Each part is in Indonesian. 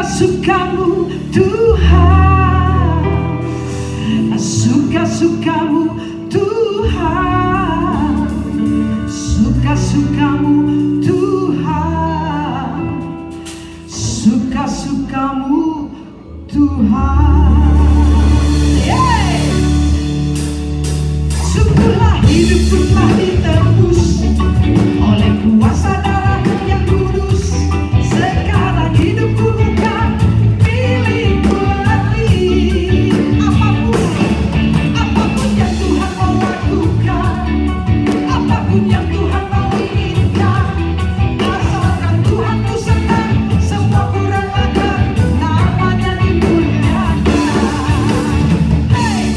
suka-sukamu Tuhan, suka-sukamu Tuhan, suka-sukamu Tuhan, suka-sukamu Tuhan. Sungguhlah hidupku telah ditebus oleh kuasa darah yang kudus. Sekarang hidupku bukan milikku lagi. Apapun yang Tuhan mau lakukan, apapun yang Tuhan mau inginkan, asalkan Tuhan ku senang, semua ku relakan, namanya dimuliakan. Hey!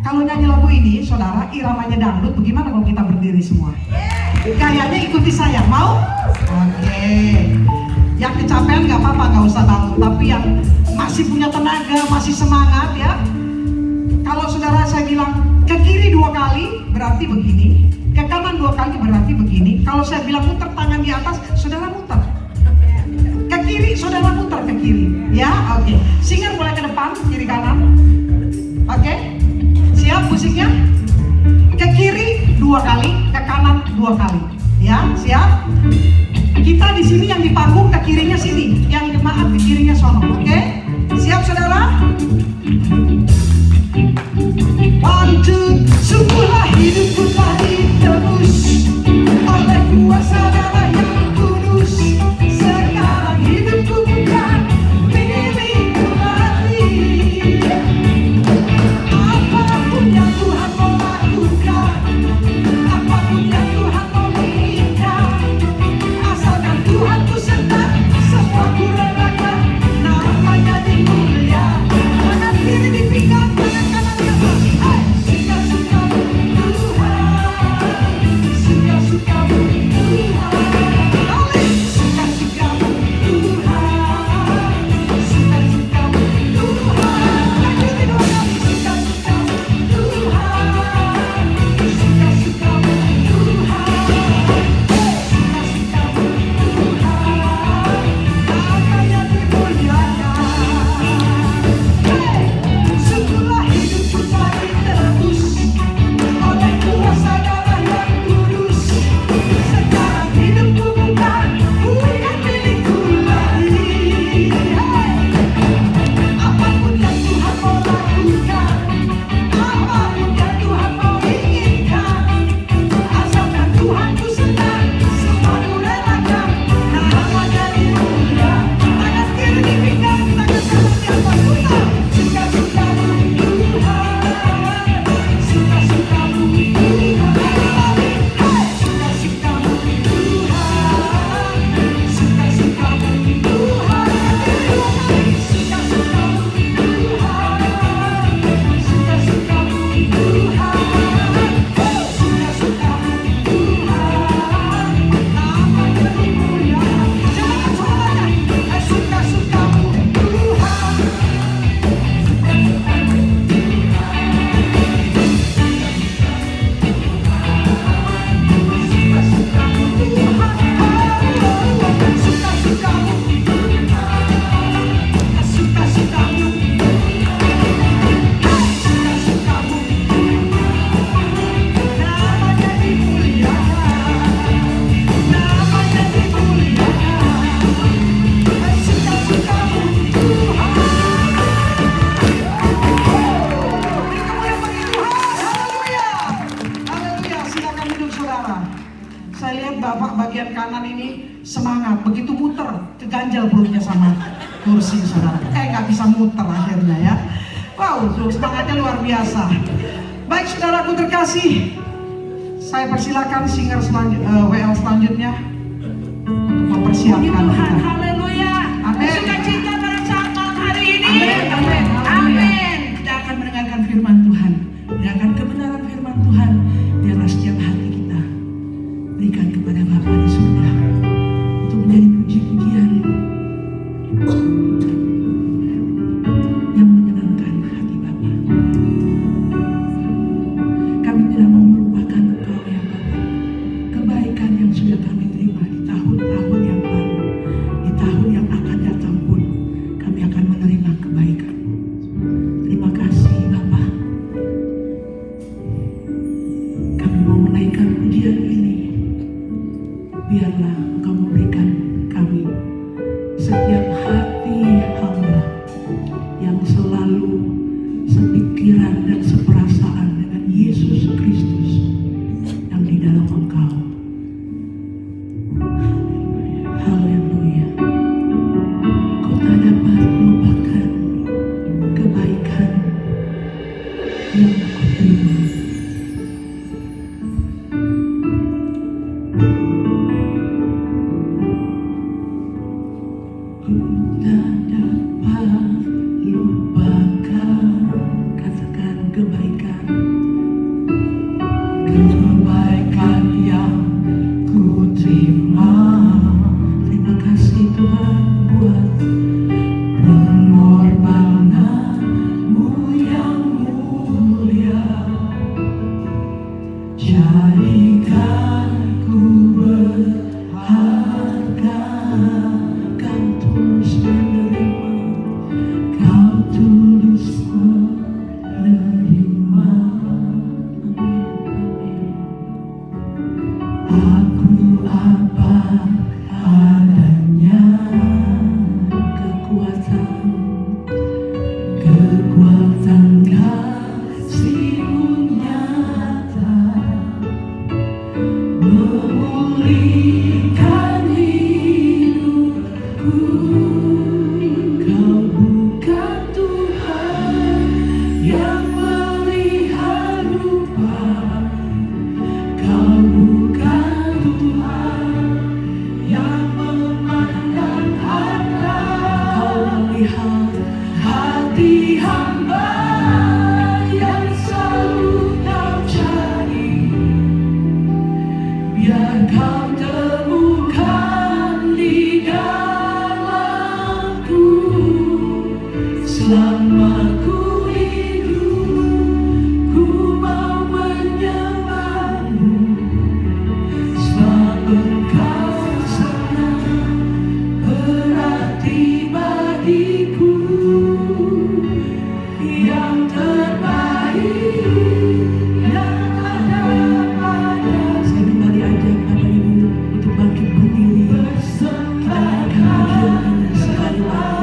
Kalau nyanyi lagu ini, saudara, iramanya dangdut, bagaimana kalau kita berdiri semua? Kayaknya ikuti saya, mau? Oke. Yang kecapean gak apa-apa, gak usah bangun. Tapi yang masih punya tenaga, masih semangat ya. Kalau saudara saya bilang, ke kiri 2 kali, berarti begini. Ke kanan 2 kali, berarti begini. Kalau saya bilang muter tangan di atas, saudara muter. Ke kiri, saudara muter ke kiri. Ya, oke. Singer mulai ke depan, kiri kanan. Oke. Siap musiknya? Ke kiri 2 kali, ke kanan 2 kali. Ya, siap? Kita di sini yang di panggung ke kirinya sini, yang jemaat ke kirinya sono. Oke? Siap saudara? 1, 2, sungguhlah hidupku telah ditebus oleh kuasa darah yang kudus. Sekarang hidupku bukan milikku lagi. Apapun yang Tuhan mau lakukan, apapun yang Tuhan mau inginkan, asalkan Tuhan ku senang, semua ku relakan, namanya dimuliakan. Tangan kiri di pinggang, tangan kanan di atas. Hai, suka-sukamu Tuhan, suka-sukamu Tuhan. Oleh, suka-sukamu Tuhan, suka-sukamu Tuhan. Tangan kiri 2 kali, suka-sukamu Tuhan, suka-sukamu Tuhan. Suka-sukamu Tuhan, namanya dimuliakan. Sungguhlah hidupku telah ditebus oleh kuasa darah yang kudus. Sekarang hidupku bukan milikku lagi. Apapun yang Tuhan mau lakukan, apapun yang Tuhan mau inginkan, asalkan Tuhan ku senang, semua ku relakan, namanya dimuliakan. Tangan kiri di pinggang, tangan kanan di atas, putar. Suka-sukamu Tuhan, suka-sukamu Tuhan. Hai, suka-sukamu Tuhan, suka-sukamu Tuhan. Suka-sukamu Tuhan, suka-sukamu Tuhan. Suka-sukamu Tuhan, namanya dimuliakan. Jangan suaranya, suka-sukamu Tuhan. Saya lihat bapak bagian kanan ini semangat, begitu muter keganjal perutnya sama kursi saudara. Nggak bisa muter akhirnya ya. Wow, semangatnya luar biasa. Baik saudaraku terkasih, saya persilakan singer WL selanjutnya untuk mempersiapkan kita. Haleluya. Amin. Sukacita pada saat malam hari ini. Amin, amin, Amin. Kita akan mendengarkan firman Tuhan, mendengarkan kebenaran firman Tuhan. Biarlah setiap hati kita berikan kepada Bapa di surga untuk menjadi puji-pujian yang menyenangkan hati Bapa. Kami tidak mau melupakan Engkau ya Bapa. Kebaikan yang sudah kami terima di tahun-tahun yang lalu, di tahun yang akan datang pun kami akan menerima kebaikan. Terima kasih Bapa. Kami mau menaikkan pujian ini. Biarlah Engkau memberikan kami setiap hati hamba yang selalu sepikiran dan seperasaan dengan Yesus Kristus yang di dalam Engkau. Haleluya. Kau tak dapat melupakan kebaikan yang kau terima. Ku tak dapat lupakan, katakan kebaikan. Kebaikan yang ku terima. Terima kasih Tuhan buat pengorbananmu yang mulia. Jadikan ku berharga. Kau tulus menerima, kau tulus menerima. Amin, amin. Aku apa adanya, kekuatan kasih-Mu nyata, memulihkan hidupku. Kau bukan Tuhan yang melihat rupa, Kau bukan Tuhan yang memandang harta. Kau melihat hati hamba yang selalu Kau cari. Biar Kau temukan di dalamku. Selama ku hidup, ku mau menyembah-Mu. Sebab Engkau sangat berarti bagiku. Yang terbaik yang ada pada. Saya kembali ajak Bapak Ibu untuk bangkit berdiri. Kita akan pujian ini sekali lagi.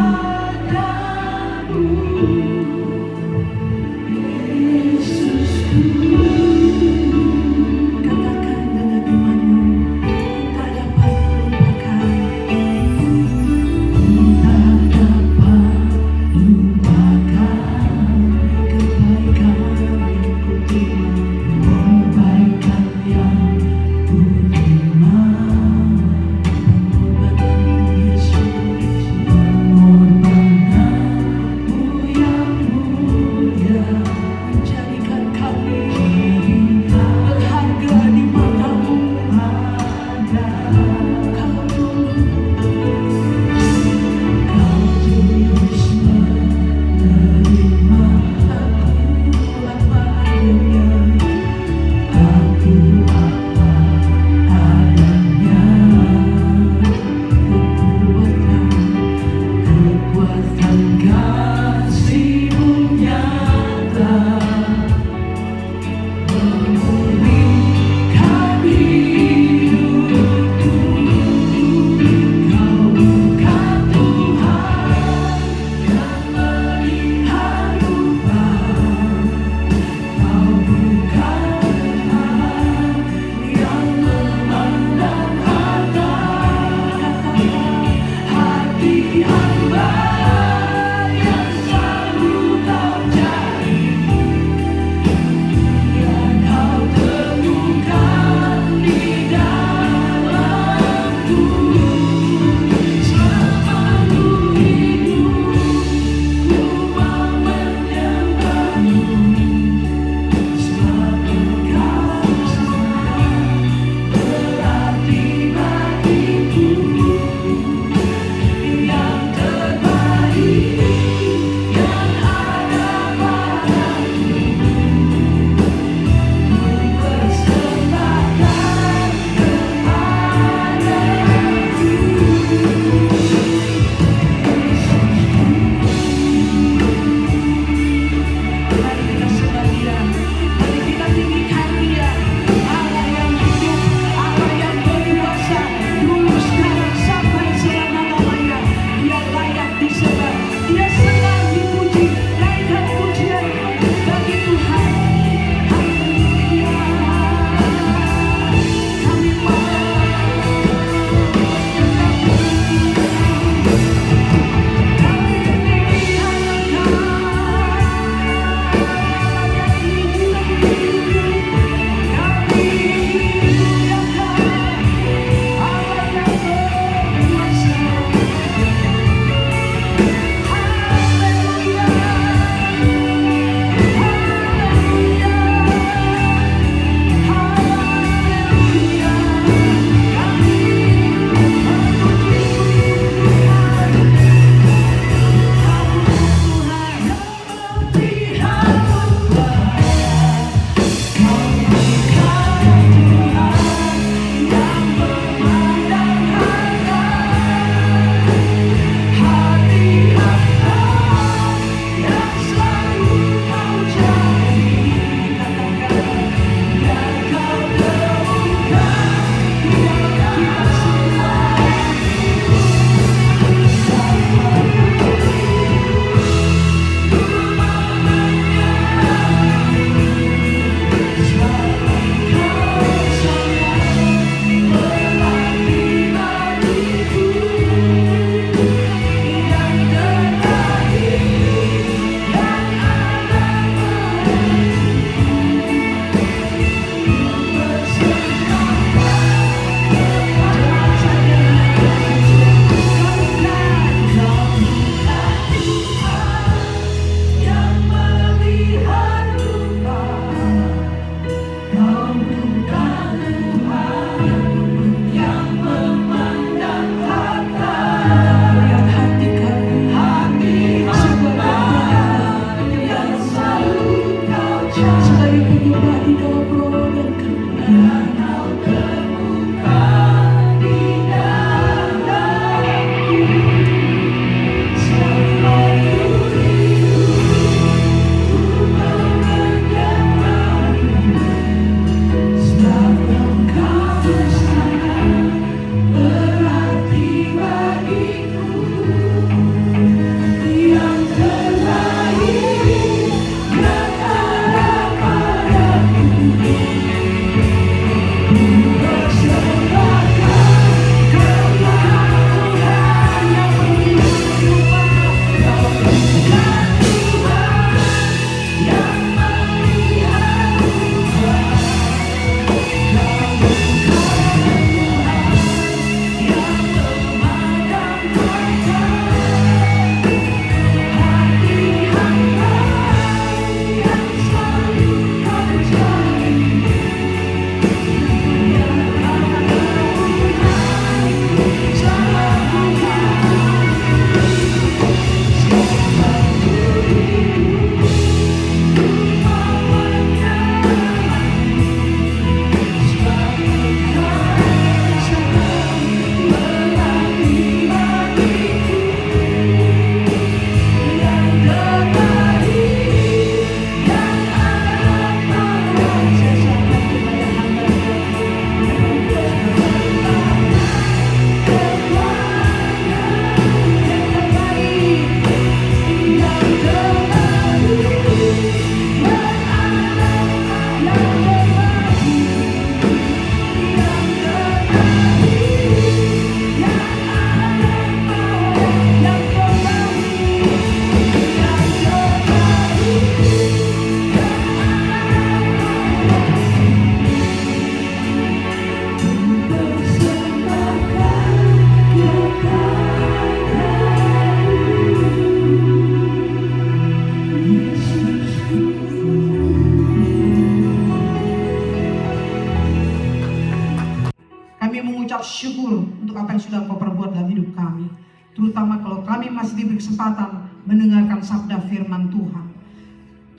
Kami mengucap syukur untuk apa yang sudah Engkau perbuat dalam hidup kami. Terutama kalau kami masih diberi kesempatan mendengarkan sabda firman Tuhan.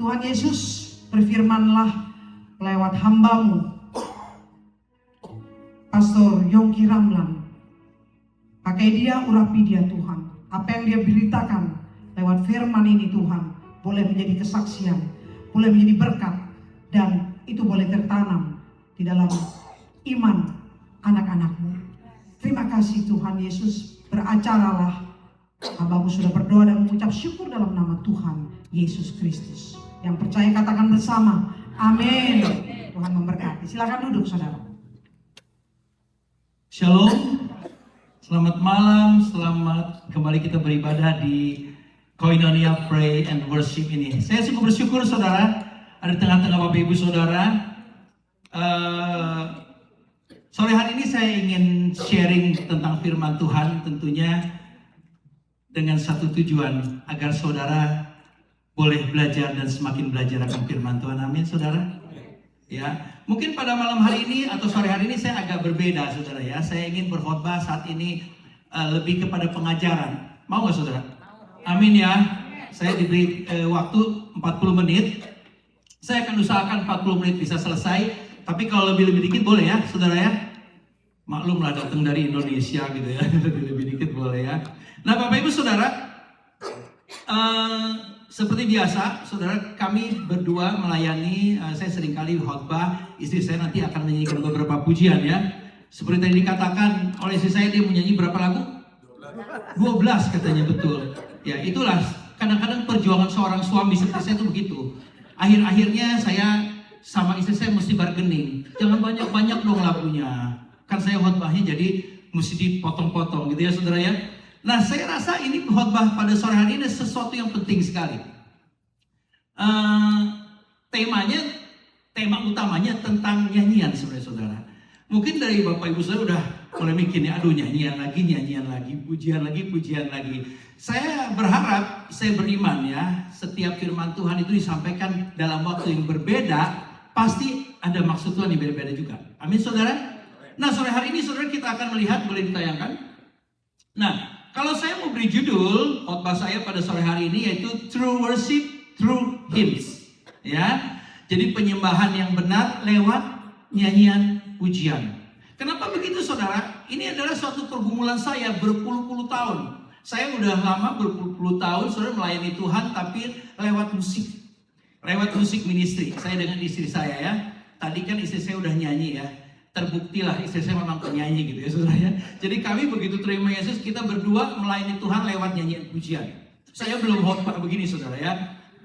Tuhan Yesus, berfirmanlah lewat hamba-Mu, Pastor Yongki Ramlan. Pakai dia, urapi dia Tuhan. Apa yang dia beritakan lewat firman ini Tuhan, boleh menjadi kesaksian, boleh menjadi berkat, dan itu boleh tertanam di dalam iman anak-anak-Mu. Terima kasih Tuhan Yesus, beracaralah. Hamba-Mu sudah berdoa dan mengucap syukur dalam nama Tuhan Yesus Kristus. Yang percaya katakan bersama, amin. Tuhan memberkati. Silakan duduk saudara. Shalom, selamat malam, selamat kembali kita beribadah di Koinonia Pray and Worship ini. Saya sungguh bersyukur saudara, ada di tengah-tengah Bapak Ibu saudara. Sore hari ini saya ingin sharing tentang firman Tuhan, tentunya dengan satu tujuan, agar saudara boleh belajar dan semakin belajar akan firman Tuhan. Amin saudara. Ya, mungkin pada malam hari ini atau sore hari ini saya agak berbeda saudara ya. Saya ingin berkhotbah saat ini lebih kepada pengajaran. Mau nggak saudara? Amin ya. Saya diberi waktu 40 menit. Saya akan usahakan 40 menit bisa selesai. Tapi kalau lebih dikit boleh ya saudara ya. Maklumlah datang dari Indonesia gitu ya. Lebih dikit boleh ya. Nah Bapak Ibu saudara, seperti biasa, saudara, kami berdua melayani. Saya seringkali khotbah, istri saya nanti akan menyanyikan beberapa pujian ya. Seperti tadi dikatakan oleh istri saya, dia menyanyi berapa lagu? 12 katanya, betul. Ya itulah kadang-kadang perjuangan seorang suami seperti saya itu begitu. Akhir-akhirnya saya sama istri saya mesti bargaining. Jangan banyak-banyak dong lagunya. Kan saya khotbahnya jadi mesti dipotong-potong gitu ya saudara ya. Nah, saya rasa ini khotbah pada sore hari ini sesuatu yang penting sekali. Tema utamanya tentang nyanyian sebenarnya saudara. Mungkin dari Bapak Ibu saya udah mulai mikir nih, aduh nyanyian lagi, pujian lagi. Saya berharap, saya beriman ya, setiap firman Tuhan itu disampaikan dalam waktu yang berbeda, pasti ada maksud Tuhan yang berbeda juga. Amin saudara. Nah, sore hari ini saudara kita akan melihat, boleh ditayangkan. Nah, kalau saya mau beri judul khotbah saya pada sore hari ini yaitu True Worship Through Hymns. Ya, jadi penyembahan yang benar lewat nyanyian pujian. Kenapa begitu saudara? Ini adalah suatu pergumulan saya berpuluh-puluh tahun. Saya udah lama berpuluh-puluh tahun saudara melayani Tuhan, tapi lewat musik. Lewat musik ministry. Saya dengan istri saya ya. Tadi kan istri saya udah nyanyi ya. Terbuktilah istri saya memang penyanyi gitu ya saudara ya. Jadi kami begitu terima Yesus, kita berdua melayani Tuhan lewat nyanyian pujian. Saya belum khotbah begini saudara ya.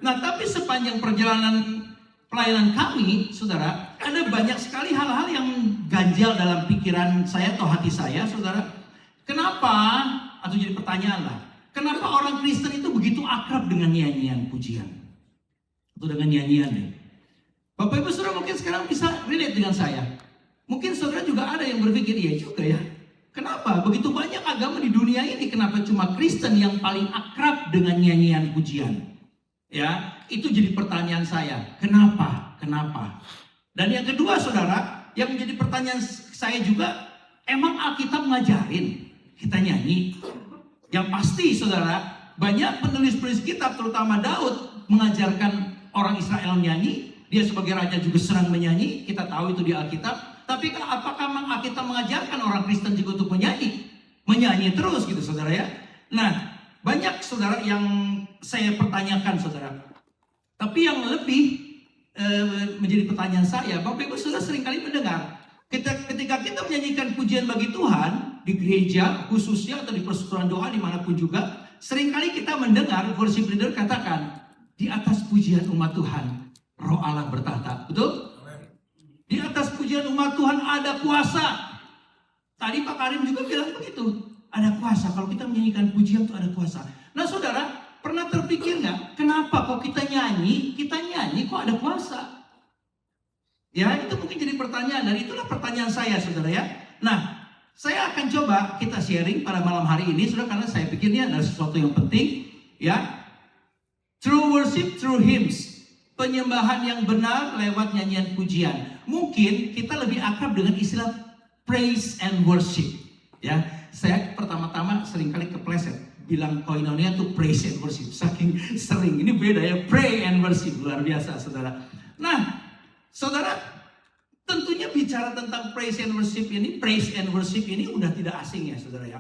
Nah tapi sepanjang perjalanan pelayanan kami saudara, ada banyak sekali hal-hal yang ganjal dalam pikiran saya atau hati saya saudara. Kenapa, atau jadi pertanyaan lah, kenapa orang Kristen itu begitu akrab dengan nyanyian pujian? Atau dengan nyanyian deh. Bapak Ibu saudara mungkin sekarang bisa relate dengan saya. Mungkin saudara juga ada yang berpikir, iya juga ya. Kenapa? Begitu banyak agama di dunia ini, kenapa cuma Kristen yang paling akrab dengan nyanyian pujian? Ya, itu jadi pertanyaan saya. Kenapa? Dan yang kedua saudara, yang menjadi pertanyaan saya juga, emang Alkitab ngajarin kita nyanyi? Yang pasti saudara, banyak penulis-penulis kitab, terutama Daud, mengajarkan orang Israel nyanyi. Dia sebagai raja juga senang menyanyi, kita tahu itu di Alkitab. Tapi apakah memang Alkitab mengajarkan orang Kristen juga untuk menyanyi? Menyanyi terus gitu saudara ya. Nah, banyak saudara yang saya pertanyakan saudara. Tapi yang lebih menjadi pertanyaan saya, Bapak Ibu saudara seringkali mendengar ketika kita menyanyikan pujian bagi Tuhan di gereja khususnya atau di persekutuan doa dimanapun juga, seringkali kita mendengar worship leader katakan, di atas pujian umat Tuhan Roh Allah bertahta. Betul? Di atas pujian umat Tuhan ada kuasa. Tadi Pak Karim juga bilang begitu. Ada kuasa. Kalau kita menyanyikan pujian itu ada kuasa. Nah saudara, pernah terpikir nggak? Kenapa kok kita nyanyi kok ada kuasa? Ya itu mungkin jadi pertanyaan. Dan itulah pertanyaan saya saudara ya. Nah, saya akan coba kita sharing pada malam hari ini saudara. Karena saya pikir ini adalah sesuatu yang penting. Ya, True Worship Through Hymns. Penyembahan yang benar lewat nyanyian pujian. Mungkin kita lebih akrab dengan istilah praise and worship. Ya, saya pertama-tama seringkali kepleset bilang koinonia itu praise and worship, saking sering. Ini beda ya, pray and worship, luar biasa saudara. Nah, saudara, tentunya bicara tentang praise and worship ini udah tidak asing ya saudara ya.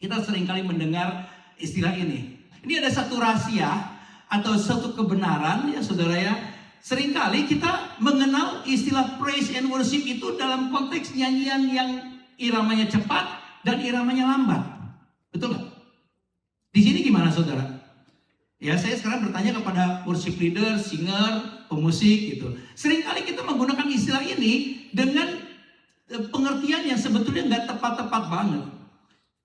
Kita seringkali mendengar istilah ini. Ini ada satu rahasia atau satu kebenaran ya saudara ya. Seringkali kita mengenal istilah praise and worship itu dalam konteks nyanyian yang iramanya cepat dan iramanya lambat. Betul nggak? Di sini gimana saudara? Ya, saya sekarang bertanya kepada worship leader, singer, pemusik gitu. Seringkali kita menggunakan istilah ini dengan pengertian yang sebetulnya nggak tepat-tepat banget.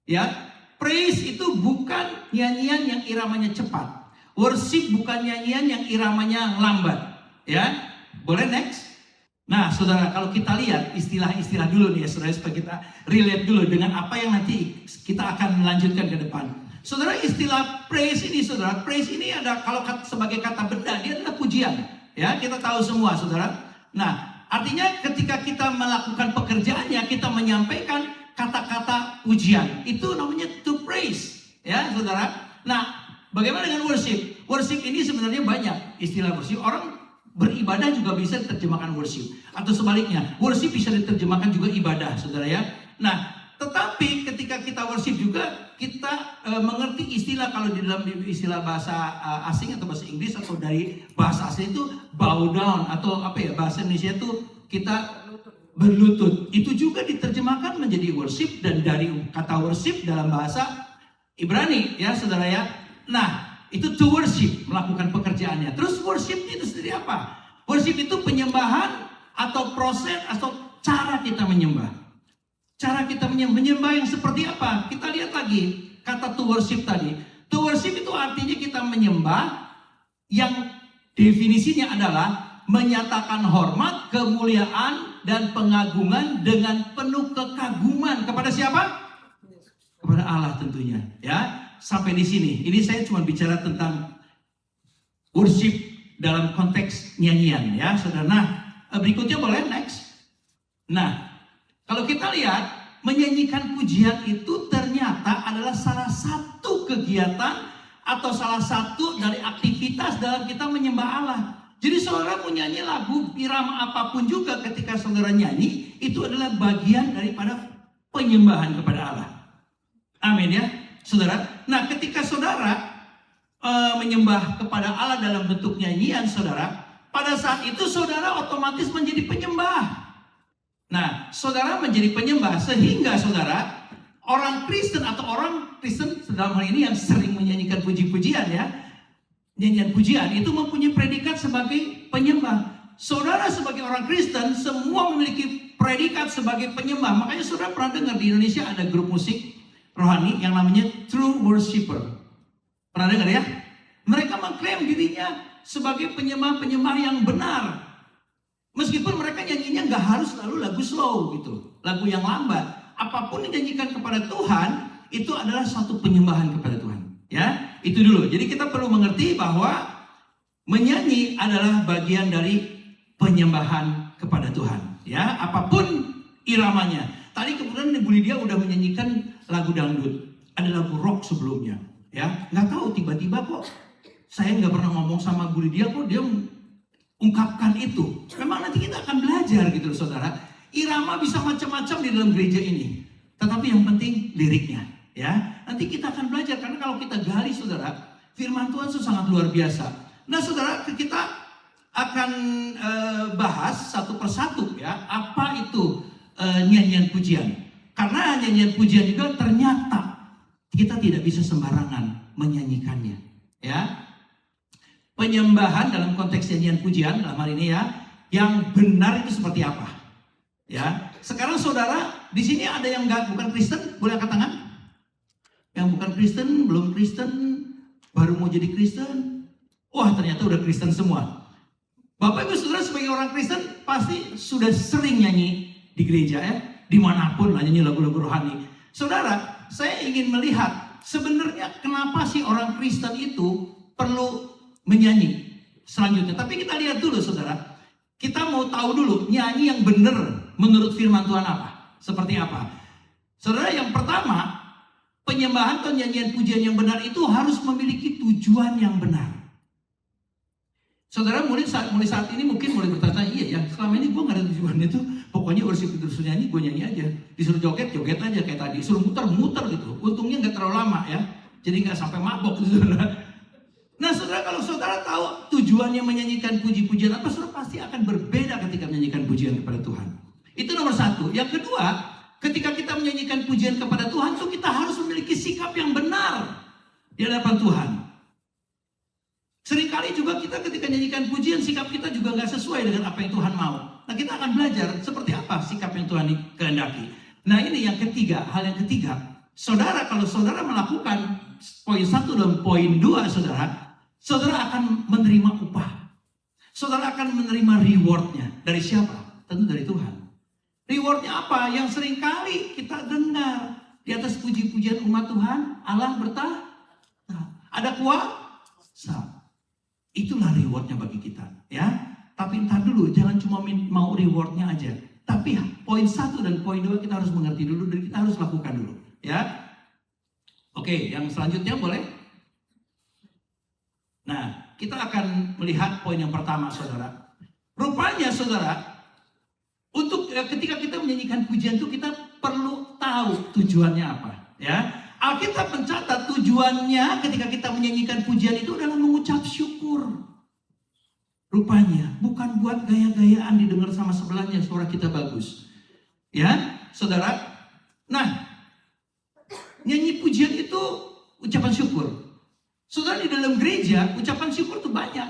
Ya, praise itu bukan nyanyian yang iramanya cepat. Worship bukan nyanyian yang iramanya lambat. Ya, boleh next? Nah, saudara, kalau kita lihat istilah-istilah dulu nih ya, saudara, supaya kita relate dulu dengan apa yang nanti kita akan melanjutkan ke depan. Saudara, istilah praise ini, saudara, praise ini ada kalau sebagai kata benda, dia adalah pujian. Ya, kita tahu semua, saudara. Nah, artinya ketika kita melakukan pekerjaannya, kita menyampaikan kata-kata pujian. Itu namanya to praise, ya, saudara. Nah, bagaimana dengan worship? Worship ini sebenarnya banyak istilah worship. Orang beribadah juga bisa diterjemahkan worship. Atau sebaliknya, worship bisa diterjemahkan juga ibadah, saudara ya. Nah, tetapi ketika kita worship juga, kita mengerti istilah, kalau di dalam istilah bahasa asing atau bahasa Inggris atau dari bahasa asing itu bow down, atau apa ya, bahasa Indonesia itu kita berlutut. Itu juga diterjemahkan menjadi worship, dan dari kata worship dalam bahasa Ibrani ya saudara ya. Nah, itu to worship, melakukan pekerjaannya. Terus worship itu sendiri apa? Worship itu penyembahan atau proses atau cara kita menyembah. Cara kita menyembah yang seperti apa? Kita lihat lagi kata to worship tadi. To worship itu artinya kita menyembah yang definisinya adalah menyatakan hormat, kemuliaan, dan pengagungan dengan penuh kekaguman kepada siapa? Kepada Allah tentunya, ya. Sampai di sini. Ini saya cuma bicara tentang worship dalam konteks nyanyian, ya, saudara. Nah, berikutnya boleh next. Nah, kalau kita lihat menyanyikan pujian itu ternyata adalah salah satu kegiatan atau salah satu dari aktivitas dalam kita menyembah Allah. Jadi saudara mau nyanyi lagu irama apapun juga, ketika saudara nyanyi itu adalah bagian daripada penyembahan kepada Allah. Amin ya, saudara. Nah, ketika saudara menyembah kepada Allah dalam bentuk nyanyian, saudara, pada saat itu saudara otomatis menjadi penyembah. Nah, saudara menjadi penyembah sehingga saudara, orang Kristen atau orang Kristen dalam hal ini yang sering menyanyikan puji-pujian ya, nyanyian pujian itu mempunyai predikat sebagai penyembah. Saudara sebagai orang Kristen semua memiliki predikat sebagai penyembah. Makanya saudara pernah dengar di Indonesia ada grup musik rohani yang namanya True Worshipper. Pernah dengar ya? Mereka mengklaim dirinya sebagai penyembah-penyembah yang benar. Meskipun mereka nyanyinya nggak harus selalu lagu slow gitu, lagu yang lambat. Apapun yang dinyanyikan kepada Tuhan itu adalah suatu penyembahan kepada Tuhan. Ya, itu dulu. Jadi kita perlu mengerti bahwa menyanyi adalah bagian dari penyembahan kepada Tuhan. Ya, apapun iramanya. Tadi kemudian Ibu Lydia udah menyanyikan lagu dangdut, ada lagu rock sebelumnya. Ya, nggak tahu tiba-tiba kok saya nggak pernah ngomong sama Bu Lydia kok dia ungkapkan itu. Memang nanti kita akan belajar gitu loh saudara. Irama bisa macam-macam di dalam gereja ini. Tetapi yang penting liriknya. Ya, nanti kita akan belajar karena kalau kita gali saudara, firman Tuhan itu sangat luar biasa. Nah saudara, kita akan bahas satu persatu ya, apa itu nyanyian pujian. Karena nyanyian pujian juga ternyata kita tidak bisa sembarangan menyanyikannya. Ya, penyembahan dalam konteks nyanyian pujian dalam hal ini ya, yang benar itu seperti apa? Ya, sekarang saudara di sini ada yang bukan Kristen, boleh angkat tangan? Yang bukan Kristen, belum Kristen, baru mau jadi Kristen. Wah, ternyata udah Kristen semua. Bapak Ibu Saudara sebagai orang Kristen pasti sudah sering nyanyi di gereja ya, dimanapun lah nyanyi lagu-lagu rohani. Saudara, saya ingin melihat sebenarnya kenapa sih orang Kristen itu perlu menyanyi selanjutnya. Tapi kita lihat dulu saudara, kita mau tahu dulu nyanyi yang benar menurut firman Tuhan apa. Seperti apa? Saudara, yang pertama, penyembahan atau nyanyian pujian yang benar itu harus memiliki tujuan yang benar. Saudara, mulai saat ini mungkin mulai bertanya, iya ya, selama ini gue gak ada tujuannya tuh, pokoknya disuruh nyanyi, gue nyanyi aja. Disuruh joget, joget aja kayak tadi. Disuruh muter gitu. Untungnya gak terlalu lama ya, jadi gak sampai mabok, saudara. Nah, saudara, kalau saudara tahu tujuannya menyanyikan puji-pujian apa, saudara pasti akan berbeda ketika menyanyikan pujian kepada Tuhan. Itu nomor satu. Yang kedua, ketika kita menyanyikan pujian kepada Tuhan, tuh kita harus memiliki sikap yang benar di hadapan Tuhan. Seringkali juga kita ketika nyanyikan pujian, sikap kita juga nggak sesuai dengan apa yang Tuhan mau. Nah, kita akan belajar seperti apa sikap yang Tuhan kehendaki. Nah, ini yang ketiga, hal yang ketiga. Saudara, kalau saudara melakukan poin 1 dan poin 2, saudara akan menerima upah. Saudara akan menerima rewardnya. Dari siapa? Tentu dari Tuhan. Rewardnya apa? Yang seringkali kita dengar di atas puji-pujian umat Tuhan, Allah bertahta. Ada kuasa. Itulah rewardnya bagi kita, ya. Tapi entar dulu, jangan cuma mau rewardnya aja. Tapi poin 1 dan poin 2 kita harus mengerti dulu dan kita harus lakukan dulu, ya. Oke, yang selanjutnya boleh. Nah, kita akan melihat poin yang pertama, saudara. Rupanya, saudara, untuk ketika kita menyanyikan pujian itu kita perlu tahu tujuannya apa, ya. Alkitab mencatat tujuannya ketika kita menyanyikan pujian itu adalah mengucap syukur. Rupanya bukan buat gaya-gayaan didengar sama sebelahnya suara kita bagus. Ya, saudara. Nah, nyanyi pujian itu ucapan syukur. Saudara, di dalam gereja ucapan syukur itu banyak.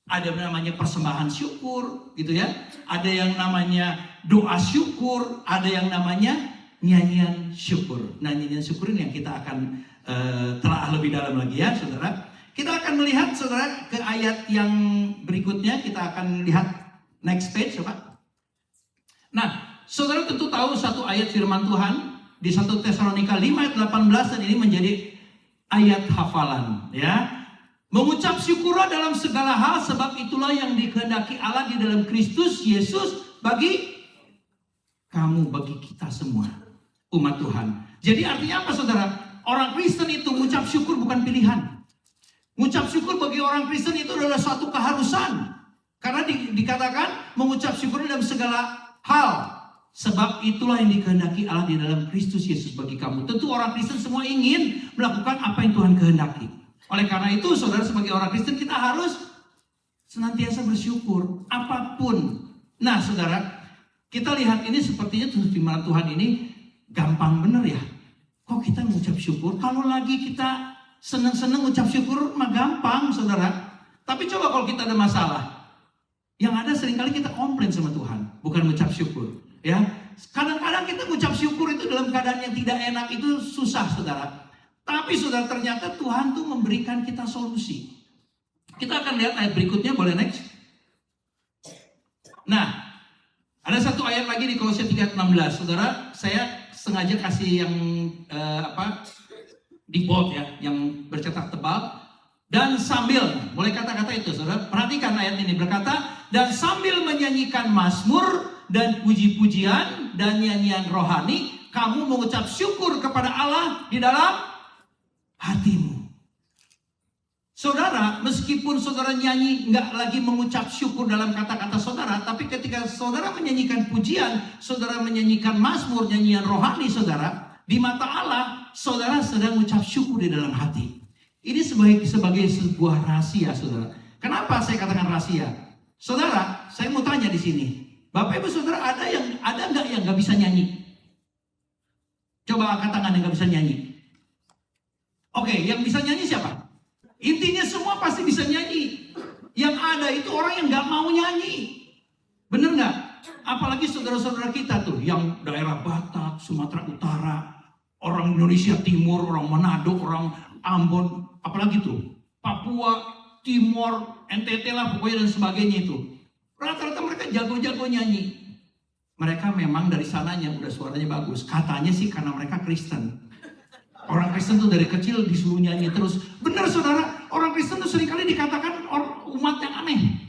Ada yang namanya persembahan syukur, gitu ya. Ada yang namanya doa syukur, ada yang namanya nyanyian syukur. Nah, nyanyian syukur ini yang kita akan telah lebih dalam lagi ya, saudara. Kita akan melihat, saudara, ke ayat yang berikutnya. Kita akan lihat next page, coba. Nah, saudara tentu tahu satu ayat firman Tuhan di 1 Tesalonika 5 ayat 18, dan ini menjadi ayat hafalan, ya. Mengucap syukurlah dalam segala hal, sebab itulah yang dikehendaki Allah di dalam Kristus Yesus bagi kamu, bagi kita semua, umat Tuhan. Jadi artinya apa, saudara? Orang Kristen itu mengucap syukur bukan pilihan. Mengucap syukur bagi orang Kristen itu adalah suatu keharusan. Karena dikatakan mengucap syukur dalam segala hal, sebab itulah yang dikehendaki Allah di dalam Kristus Yesus bagi kamu. Tentu orang Kristen semua ingin melakukan apa yang Tuhan kehendaki. Oleh karena itu, saudara, sebagai orang Kristen kita harus senantiasa bersyukur apapun. Nah, saudara, kita lihat ini sepertinya firman Tuhan ini gampang bener ya. Kok kita mengucap syukur? Kalau lagi kita senang-senang ucap syukur mah gampang, saudara. Tapi coba kalau kita ada masalah, yang ada seringkali kita komplain sama Tuhan, bukan mengucap syukur. Ya, kadang-kadang kita mengucap syukur itu dalam keadaan yang tidak enak itu susah, saudara. Tapi saudara, ternyata Tuhan tuh memberikan kita solusi. Kita akan lihat ayat berikutnya, boleh next? Nah, ada satu ayat lagi di Kolose 3:16, saudara. Saya sengaja kasih yang di bold ya, yang bercetak tebal. Dan sambil, boleh kata-kata itu, saudara. Perhatikan ayat ini berkata, dan sambil menyanyikan mazmur dan puji-pujian dan nyanyian rohani, kamu mengucap syukur kepada Allah di dalam hatimu. Saudara, meskipun saudara nyanyi nggak lagi mengucap syukur dalam kata-kata saudara, tapi ketika saudara menyanyikan pujian, saudara menyanyikan mazmur, nyanyian rohani saudara, di mata Allah, saudara sedang mengucap syukur di dalam hati. Ini sebagai sebuah rahasia, saudara. Kenapa saya katakan rahasia? Saudara, saya mau tanya di sini, Bapak Ibu Saudara, ada nggak yang nggak bisa nyanyi? Coba angkat tangan yang nggak bisa nyanyi. Oke, yang bisa nyanyi siapa? Intinya semua pasti bisa nyanyi. Yang ada itu orang yang nggak mau nyanyi. Bener nggak? Apalagi saudara-saudara kita tuh yang daerah Batak, Sumatera Utara, orang Indonesia Timur, orang Manado, orang Ambon, apalagi tuh Papua, Timor, NTT lah pokoknya dan sebagainya itu. Rata-rata mereka jago-jago nyanyi. Mereka memang dari sananya udah suaranya bagus. Katanya sih karena mereka Kristen. Orang Kristen tuh dari kecil disuruh nyanyi terus. Benar, saudara, orang Kristen tuh seringkali dikatakan umat yang aneh.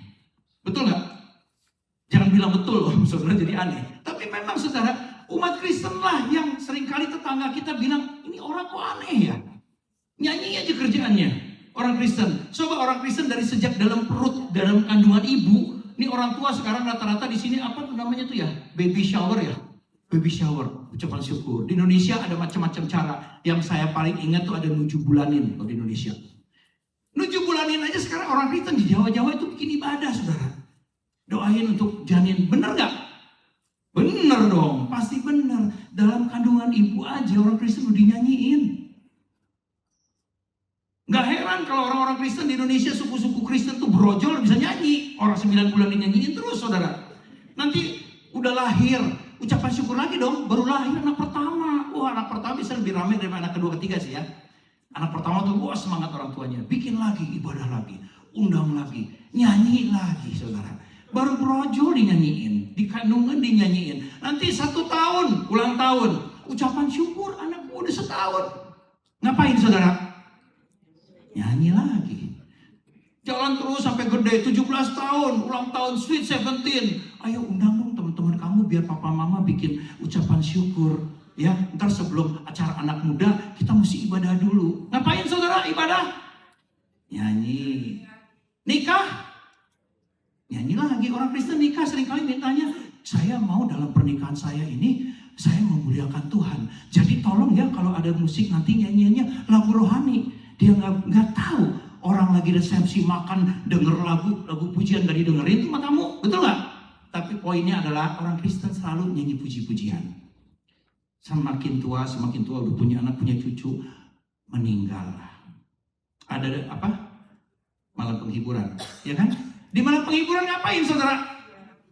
Betul nggak? Jangan bilang betul loh, saudara, jadi aneh. Tapi memang, saudara, Umat Kristen lah yang seringkali tetangga kita bilang, ini orang kok aneh ya. Nyanyi aja kerjaannya. Orang Kristen. Coba orang Kristen dari sejak dalam perut, dalam kandungan ibu. Ini orang tua sekarang rata-rata di sini apa tuh namanya tuh ya? Baby shower ya. Baby shower, ucapan syukur. Di Indonesia ada macam-macam cara. Yang saya paling ingat tuh ada 7 bulanin kalau di Indonesia. 7 bulanin aja sekarang orang Kristen di Jawa-Jawa itu bikin ibadah, saudara. Doain untuk janin. Bener gak? Bener dong, pasti bener. Dalam kandungan ibu aja orang Kristen udah dinyanyiin. Gak heran kalau orang-orang Kristen di Indonesia, suku-suku Kristen tuh brojol bisa nyanyi. Orang 9 bulan dinyanyiin terus, saudara. Nanti udah lahir, ucapan syukur lagi dong. Baru lahir anak pertama. Wah, anak pertama bisa lebih ramai daripada anak kedua ketiga sih ya. Anak pertama tuh wah semangat orang tuanya. Bikin lagi, ibadah lagi, undang lagi, nyanyi lagi, saudara. Baru brojol dinyanyiin, di kandungan dinyanyiin. Nanti 1 tahun, ulang tahun, ucapan syukur anak udah 1 tahun. Ngapain saudara? Nyanyi lagi. Jalan terus sampai gede, 17 tahun, ulang tahun Sweet 17. Ayo undang dong teman-teman kamu biar papa mama bikin ucapan syukur. Ya, ntar sebelum acara anak muda kita mesti ibadah dulu. Ngapain saudara ibadah? Nyanyi. Nikah? Nyanyi lagi. Orang Kristen nikah seringkali mintanya, saya mau dalam pernikahan saya ini, saya memuliakan Tuhan. Jadi tolong ya kalau ada musik nanti nyanyiannya lagu rohani. Dia nggak tahu orang lagi resepsi makan denger lagu pujian gak didengerin itu matamu, betul nggak? Tapi poinnya adalah orang Kristen selalu nyanyi puji-pujian. Semakin tua udah punya anak, punya cucu, meninggal. Ada apa? Malam penghiburan, ya kan? Di malam penghiburan ngapain saudara?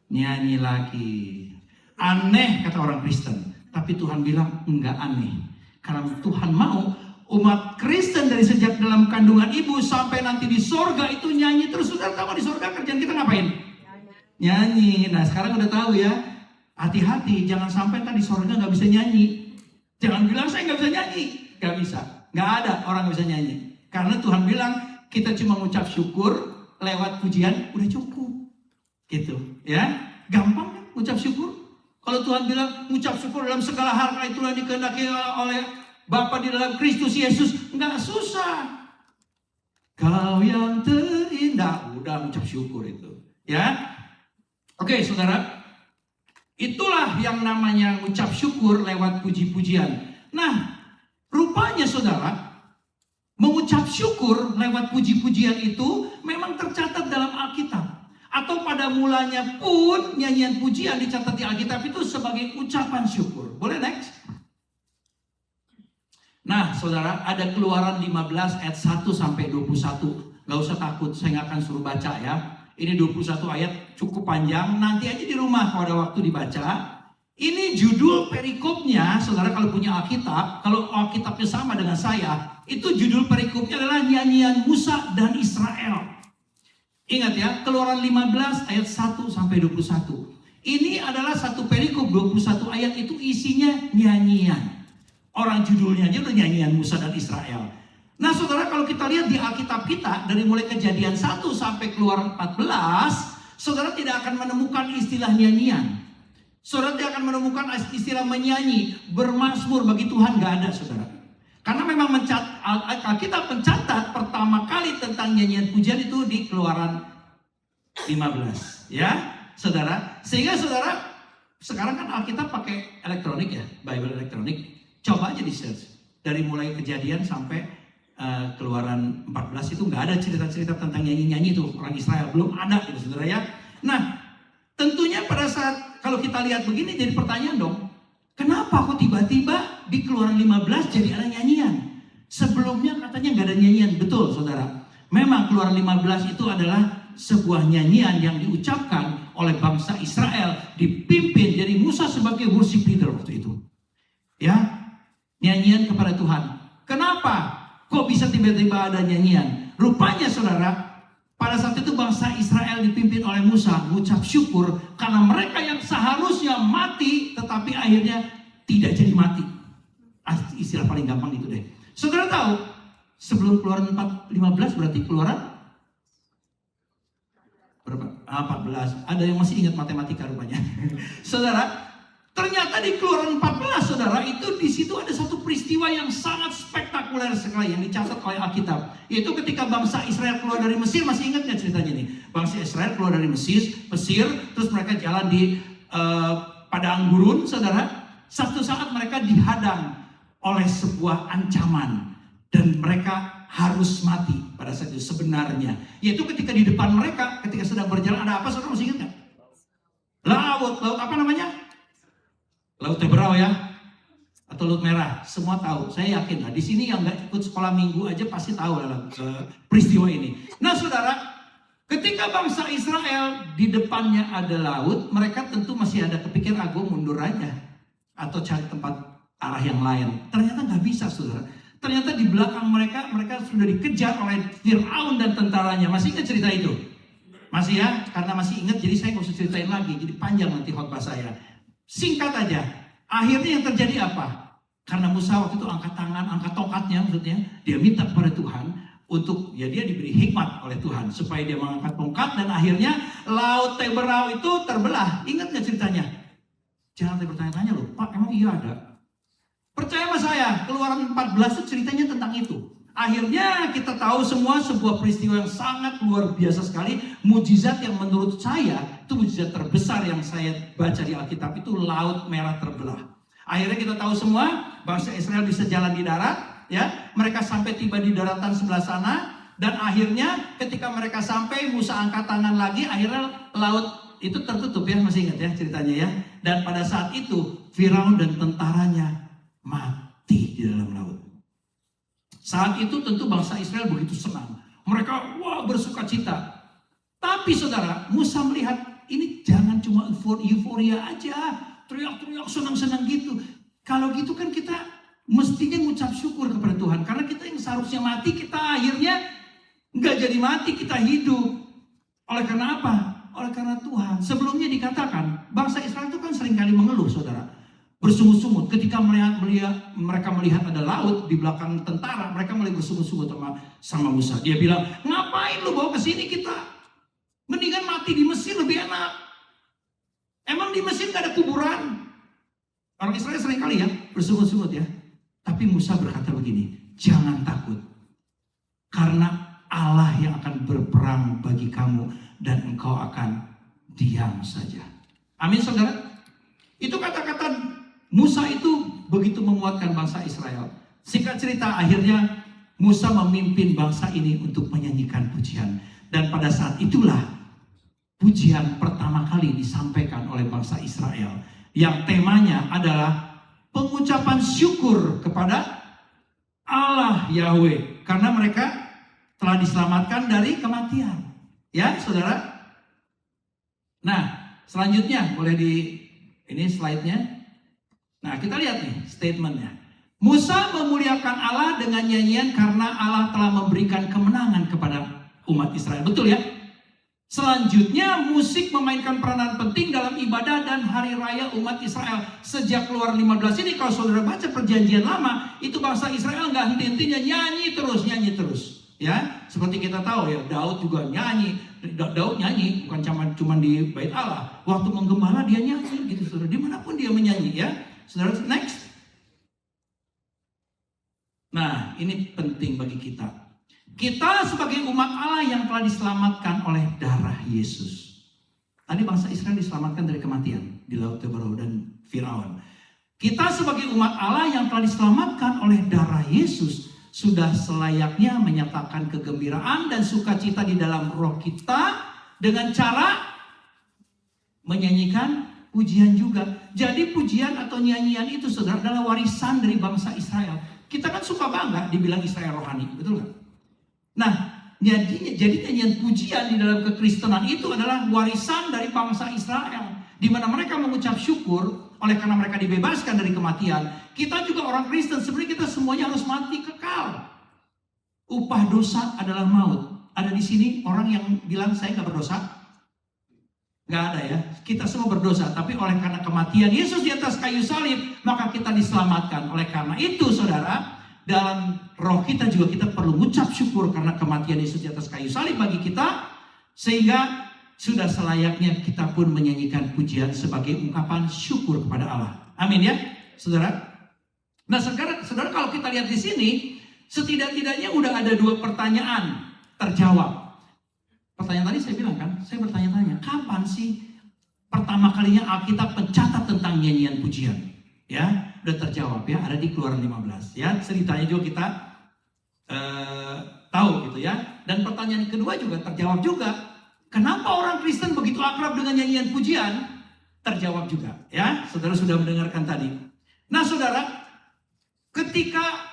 Nyanyi lagi. Aneh kata orang Kristen. Tapi Tuhan bilang enggak aneh. Karena Tuhan mau umat Kristen dari sejak dalam kandungan ibu sampai nanti di sorga itu nyanyi terus. Saudara tahu di sorga kerjaan kita ngapain? Nyanyi. Nah sekarang udah tahu ya. Hati-hati jangan sampai tadi di sorga nggak bisa nyanyi. Jangan bilang saya nggak bisa nyanyi. Nggak bisa. Nggak ada orang nggak bisa nyanyi. Karena Tuhan bilang kita cuma mengucap syukur lewat pujian udah cukup. Gitu ya. Gampang kan ucap syukur. Kalau Tuhan bilang mengucap syukur dalam segala hal, karena itulah dikehendaki oleh Bapa di dalam Kristus Yesus, nggak susah. Kau yang terindah, udah mengucap syukur itu, ya. Oke, saudara, itulah yang namanya mengucap syukur lewat puji-pujian. Nah, rupanya saudara, mengucap syukur lewat puji-pujian itu memang tercatat dalam Alkitab. Atau pada mulanya pun nyanyian pujian dicatat di Alkitab itu sebagai ucapan syukur. Boleh next? Nah saudara, ada Keluaran 15 ayat 1 sampai 21. Gak usah takut, saya gak akan suruh baca ya. Ini 21 ayat cukup panjang. Nanti aja di rumah kalau ada waktu dibaca. Ini judul perikopnya, saudara kalau punya Alkitab. Kalau Alkitabnya sama dengan saya, itu judul perikopnya adalah nyanyian Musa dan Israel. Ingat ya, Keluaran 15 ayat 1 sampai 21. Ini adalah satu perikop 21 ayat itu isinya nyanyian. Orang judulnya aja udah nyanyian Musa dan Israel. Nah saudara kalau kita lihat di Alkitab kita dari mulai Kejadian 1 sampai Keluaran 14, saudara tidak akan menemukan istilah nyanyian. Saudara tidak akan menemukan istilah menyanyi, bermazmur bagi Tuhan, gak ada saudara. Karena memang Alkitab mencatat pertama kali tentang nyanyian pujian itu di Keluaran 15, ya, saudara. Sehingga saudara, sekarang kan Alkitab pakai elektronik ya, Bible elektronik. Coba aja di search dari mulai Kejadian sampai Keluaran 14 itu nggak ada cerita-cerita tentang nyanyi-nyanyi itu orang Israel, belum ada gitu, saudara ya. Nah, tentunya pada saat kalau kita lihat begini jadi pertanyaan dong. Kenapa kok tiba-tiba di Keluaran 15 jadi ada nyanyian? Sebelumnya katanya nggak ada nyanyian. Betul saudara. Memang Keluaran 15 itu adalah sebuah nyanyian yang diucapkan oleh bangsa Israel. Dipimpin jadi Musa sebagai worship leader waktu itu. Ya, nyanyian kepada Tuhan. Kenapa kok bisa tiba-tiba ada nyanyian? Rupanya saudara, pada saat itu bangsa Israel dipimpin oleh Musa mengucap syukur karena mereka yang seharusnya mati tetapi akhirnya tidak jadi mati. Istilah paling gampang itu deh. Saudara tahu sebelum Keluaran 15 berarti Keluaran berapa? 14. Ada yang masih ingat matematika rupanya. Saudara, Ternyata di Keluaran 14, saudara, itu di situ ada satu peristiwa yang sangat spektakuler sekali yang dicatat oleh Alkitab. Yaitu ketika bangsa Israel keluar dari Mesir, masih ingat nggak ceritanya nih? Bangsa Israel keluar dari Mesir, terus mereka jalan di padang gurun, saudara. Satu saat mereka dihadang oleh sebuah ancaman dan mereka harus mati pada saat itu sebenarnya. Yaitu ketika di depan mereka, ketika sedang berjalan, ada apa, saudara masih ingat nggak? Laut apa namanya? Laut Teberau ya, atau Laut Merah, semua tahu. Saya yakin lah, di sini yang nggak ikut sekolah minggu aja pasti tahu dalam peristiwa ini. Nah saudara, ketika bangsa Israel di depannya ada laut, mereka tentu masih ada kepikir, gue mundur aja, atau cari tempat arah yang lain. Ternyata nggak bisa, saudara. Ternyata di belakang mereka sudah dikejar oleh Firaun dan tentaranya. Masih ingat cerita itu? Masih ya? Karena masih ingat, jadi saya nggak usah ceritain lagi. Jadi panjang nanti khotbah saya. Singkat aja, akhirnya yang terjadi apa? Karena Musa waktu itu angkat tangan, angkat tongkatnya maksudnya, dia minta kepada Tuhan untuk, ya dia diberi hikmat oleh Tuhan supaya dia mengangkat tongkat dan akhirnya Laut Teberau itu terbelah. Ingat nggak ceritanya? Jangan bertanya-tanya loh, Pak emang iya ada? Percaya sama saya, Keluaran 14 itu ceritanya tentang itu. Akhirnya kita tahu semua sebuah peristiwa yang sangat luar biasa sekali. Mujizat yang menurut saya itu mujizat terbesar yang saya baca di Alkitab, itu Laut Merah terbelah. Akhirnya kita tahu semua bangsa Israel bisa jalan di darat, ya. Mereka sampai tiba di daratan sebelah sana dan akhirnya ketika mereka sampai Musa angkat tangan lagi, akhirnya laut itu tertutup ya, masih ingat ya ceritanya ya. Dan pada saat itu Firaun dan tentaranya mati di dalam laut. Saat itu tentu bangsa Israel begitu senang. Mereka bersuka cita. Tapi saudara, Musa melihat ini jangan cuma euforia aja. Teriak-teriak senang-senang gitu. Kalau gitu kan kita mestinya mengucap syukur kepada Tuhan. Karena kita yang seharusnya mati, kita akhirnya nggak jadi mati, kita hidup. Oleh karena apa? Oleh karena Tuhan. Sebelumnya dikatakan, bangsa Israel itu kan seringkali mengeluh, saudara. Bersungut-sungut ketika mereka melihat ada laut di belakang tentara, mereka mulai bersungut-sungut sama Musa. Dia bilang, ngapain lu bawa ke sini kita? Mendingan mati di Mesir lebih enak. Emang di Mesir gak ada kuburan? Orang Israel seringkali ya bersungut-sungut ya. Tapi Musa berkata begini, jangan takut. Karena Allah yang akan berperang bagi kamu dan engkau akan diam saja. Amin saudara. Itu kata-kata Musa itu begitu menguatkan bangsa Israel. Singkat cerita, akhirnya Musa memimpin bangsa ini untuk menyanyikan pujian. Dan pada saat itulah pujian pertama kali disampaikan oleh bangsa Israel. Yang temanya adalah pengucapan syukur kepada Allah Yahweh. Karena mereka telah diselamatkan dari kematian. Ya saudara. Nah selanjutnya boleh ini slide-nya. Nah kita lihat nih statementnya. Musa memuliakan Allah dengan nyanyian karena Allah telah memberikan kemenangan kepada umat Israel. Betul ya? Selanjutnya musik memainkan peranan penting dalam ibadah dan hari raya umat Israel. Sejak Keluaran 15 ini kalau saudara baca perjanjian lama, itu bangsa Israel nggak henti-hentinya nyanyi terus. Ya, seperti kita tahu ya, Daud juga nyanyi. Daud nyanyi bukan cuma di bait Allah. Waktu menggembala dia nyanyi gitu saudara. Dimanapun dia menyanyi ya. Saudara, next. Nah, ini penting bagi kita. Kita sebagai umat Allah yang telah diselamatkan oleh darah Yesus. Tadi bangsa Israel diselamatkan dari kematian di Laut Teberau dan Firaun. Kita sebagai umat Allah yang telah diselamatkan oleh darah Yesus sudah selayaknya menyatakan kegembiraan dan sukacita di dalam roh kita dengan cara menyanyikan pujian juga. Jadi pujian atau nyanyian itu saudara adalah warisan dari bangsa Israel. Kita kan suka bangga dibilang Israel rohani, betul nggak? Nah, jadi nyanyian pujian di dalam kekristenan itu adalah warisan dari bangsa Israel. Di mana mereka mengucap syukur oleh karena mereka dibebaskan dari kematian. Kita juga orang Kristen, sebenarnya kita semuanya harus mati kekal. Upah dosa adalah maut. Ada di sini orang yang bilang saya nggak berdosa? Nggak ada ya. Kita semua berdosa, tapi oleh karena kematian Yesus di atas kayu salib, maka kita diselamatkan. Oleh karena itu, saudara, dalam roh kita juga kita perlu mengucap syukur karena kematian Yesus di atas kayu salib bagi kita, sehingga sudah selayaknya kita pun menyanyikan pujian sebagai ungkapan syukur kepada Allah. Amin ya, saudara. Nah, saudara kalau kita lihat di sini, setidak-tidaknya udah ada 2 pertanyaan terjawab. Pertanyaan tadi saya bilang kan, saya bertanya-tanya, kapan sih pertama kalinya Alkitab mencatat tentang nyanyian pujian? Ya, udah terjawab ya, ada di Keluaran 15. Ya, ceritanya juga kita tahu gitu ya. Dan pertanyaan kedua juga terjawab juga. Kenapa orang Kristen begitu akrab dengan nyanyian pujian? Terjawab juga ya. Saudara sudah mendengarkan tadi. Nah, saudara, ketika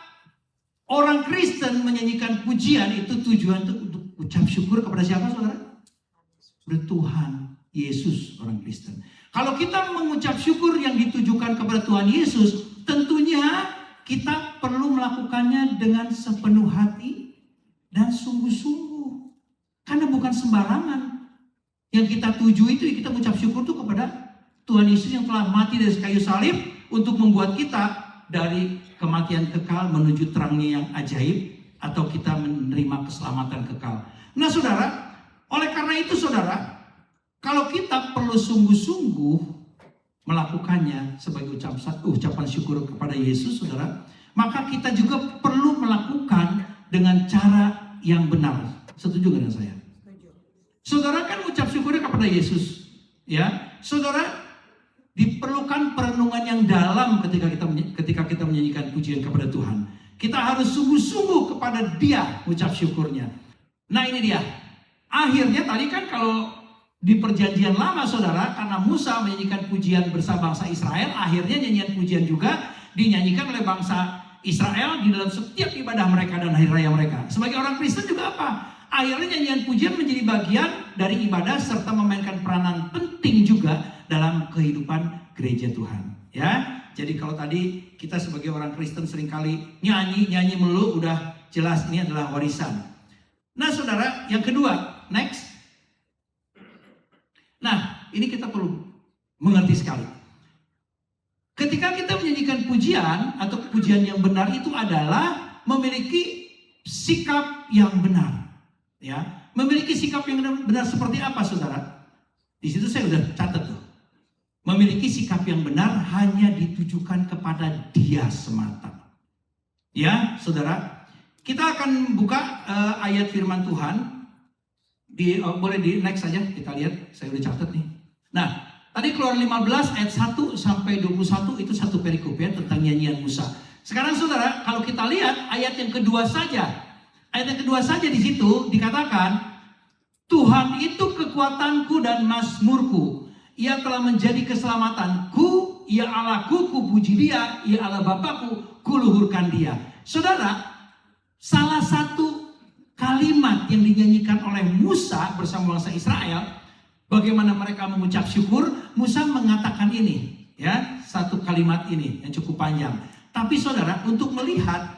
orang Kristen menyanyikan pujian itu tujuan untuk ucap syukur kepada siapa, saudara? Kepada Tuhan Yesus, orang Kristen. Kalau kita mengucap syukur yang ditujukan kepada Tuhan Yesus, tentunya kita perlu melakukannya dengan sepenuh hati dan sungguh-sungguh. Karena bukan sembarangan. Yang kita tuju itu, kita mengucap syukur itu kepada Tuhan Yesus yang telah mati dari kayu salib untuk membuat kita dari kematian kekal menuju terangnya yang ajaib, atau kita menerima keselamatan kekal. Nah, saudara, oleh karena itu saudara, kalau kita perlu sungguh-sungguh melakukannya sebagai ucapan syukur kepada Yesus, saudara, maka kita juga perlu melakukan dengan cara yang benar. Setuju dengan saya? Saudara kan ucap syukurnya kepada Yesus, ya. Saudara, diperlukan perenungan yang dalam ketika kita menyanyikan pujian kepada Tuhan. Kita harus sungguh-sungguh kepada Dia ucap syukurnya. Nah, ini dia. Akhirnya tadi kan kalau di perjanjian lama, saudara, karena Musa menyanyikan pujian bersama bangsa Israel, akhirnya nyanyian pujian juga dinyanyikan oleh bangsa Israel di dalam setiap ibadah mereka dan hari raya mereka. Sebagai orang Kristen juga apa? Akhirnya nyanyian pujian menjadi bagian dari ibadah serta memainkan peranan penting juga dalam kehidupan gereja Tuhan. Ya, jadi kalau tadi kita sebagai orang Kristen seringkali nyanyi melulu, udah jelas ini adalah warisan. Nah, saudara, yang kedua, next. Nah, ini kita perlu mengerti sekali. Ketika kita menyanyikan pujian atau pujian yang benar itu adalah memiliki sikap yang benar. Ya, memiliki sikap yang benar seperti apa, saudara? Di situ saya udah catat tuh. Memiliki sikap yang benar hanya ditujukan kepada Dia semata. Ya, saudara, kita akan buka ayat firman Tuhan. Boleh di next saja, kita lihat. Saya udah catat nih. Nah, tadi Keluaran 15 ayat 1 sampai 21 itu satu perikop ya tentang nyanyian Musa. Sekarang saudara, kalau kita lihat ayat yang kedua saja. Ayat yang kedua saja di situ dikatakan, Tuhan itu kekuatanku dan mazmurku. Ia telah menjadi keselamatanku. Ia Allahku, ku puji Dia. Ia Allah Bapakku, ku luhurkan Dia. Saudara, salah satu kalimat yang dinyanyikan oleh Musa bersama bangsa Israel, bagaimana mereka mengucap syukur, Musa mengatakan ini, ya, satu kalimat ini yang cukup panjang. Tapi saudara, untuk melihat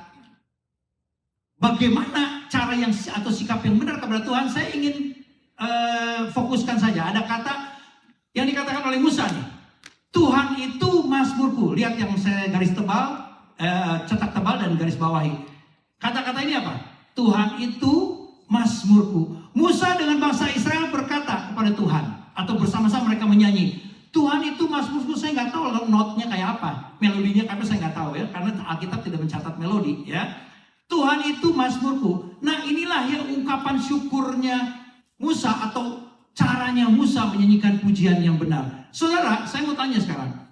bagaimana cara yang atau sikap yang benar kepada Tuhan, saya ingin fokuskan saja. Ada kata yang dikatakan oleh Musa nih, Tuhan itu mazmurku. Lihat yang saya garis tebal, cetak tebal dan garis bawahi. Kata-kata ini apa? Tuhan itu mazmurku. Musa dengan bangsa Israel berkata kepada Tuhan, atau bersama-sama mereka menyanyi, Tuhan itu mazmurku. Saya nggak tahu notnya kayak apa, melodinya karena saya nggak tahu ya, karena Alkitab tidak mencatat melodi ya. Tuhan itu mazmurku. Nah, inilah yang ungkapan syukurnya Musa atau caranya Musa menyanyikan pujian yang benar. Saudara, saya mau tanya sekarang.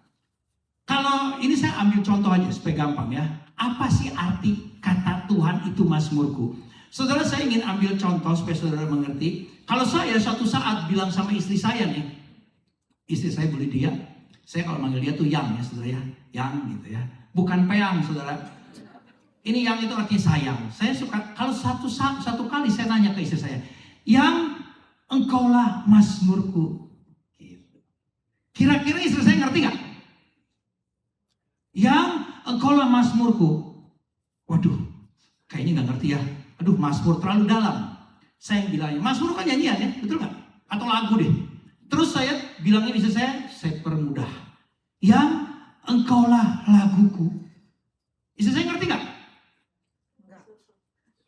Kalau ini saya ambil contoh aja supaya gampang ya. Apa sih arti kata Tuhan itu mazmurku? Saudara, saya ingin ambil contoh supaya saudara mengerti. Kalau saya suatu saat bilang sama istri saya nih, istri saya beli dia, saya kalau manggil dia tuh yang ya saudara ya, yang gitu ya. Bukan peyang saudara. Ini yang itu artinya sayang. Saya suka kalau satu kali saya nanya ke istri saya, yang engkaulah mazmurku. Gitu. Kira-kira istri saya ngerti gak? Yang engkaulah mazmurku. Waduh, kayaknya gak ngerti ya. Aduh, mazmur terlalu dalam. Saya yang bilangnya, mazmur kan nyanyian ya, betul gak? Atau lagu deh. Terus saya bilangin istri saya permudah. Yang engkaulah laguku. Istri saya ngerti gak?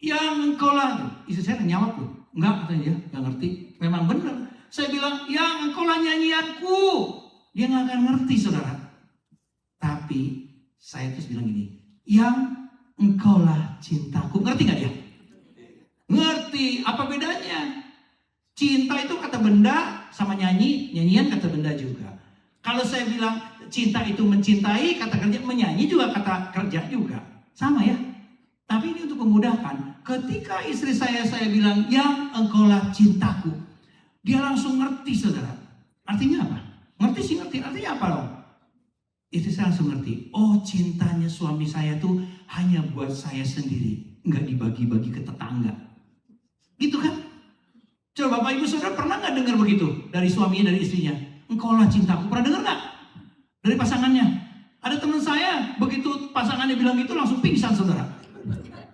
Yang engkau lah, istri saya nyawab tuh, enggak katanya dia, enggak ngerti. Memang benar, saya bilang, yang engkaulah nyanyianku, dia nggak akan ngerti saudara. Tapi saya terus bilang gini, yang engkaulah cintaku, ngerti nggak dia? Ngerti. Apa bedanya? Cinta itu kata benda, sama nyanyian kata benda juga. Kalau saya bilang cinta itu mencintai, kata kerja, menyanyi juga kata kerja juga, sama ya. Tapi ini untuk memudahkan. Ketika istri saya bilang, yang engkaulah cintaku, dia langsung ngerti saudara. Artinya apa? Ngerti sih ngerti. Artinya apa loh? Istri saya langsung ngerti. Oh, cintanya suami saya tuh hanya buat saya sendiri, nggak dibagi-bagi ke tetangga. Gitu kan? Coba Bapak Ibu Saudara pernah nggak dengar begitu dari suaminya, dari istrinya? Engkaulah cintaku. Pernah dengar nggak? Dari pasangannya. Ada teman saya begitu pasangannya bilang gitu langsung pingsan saudara.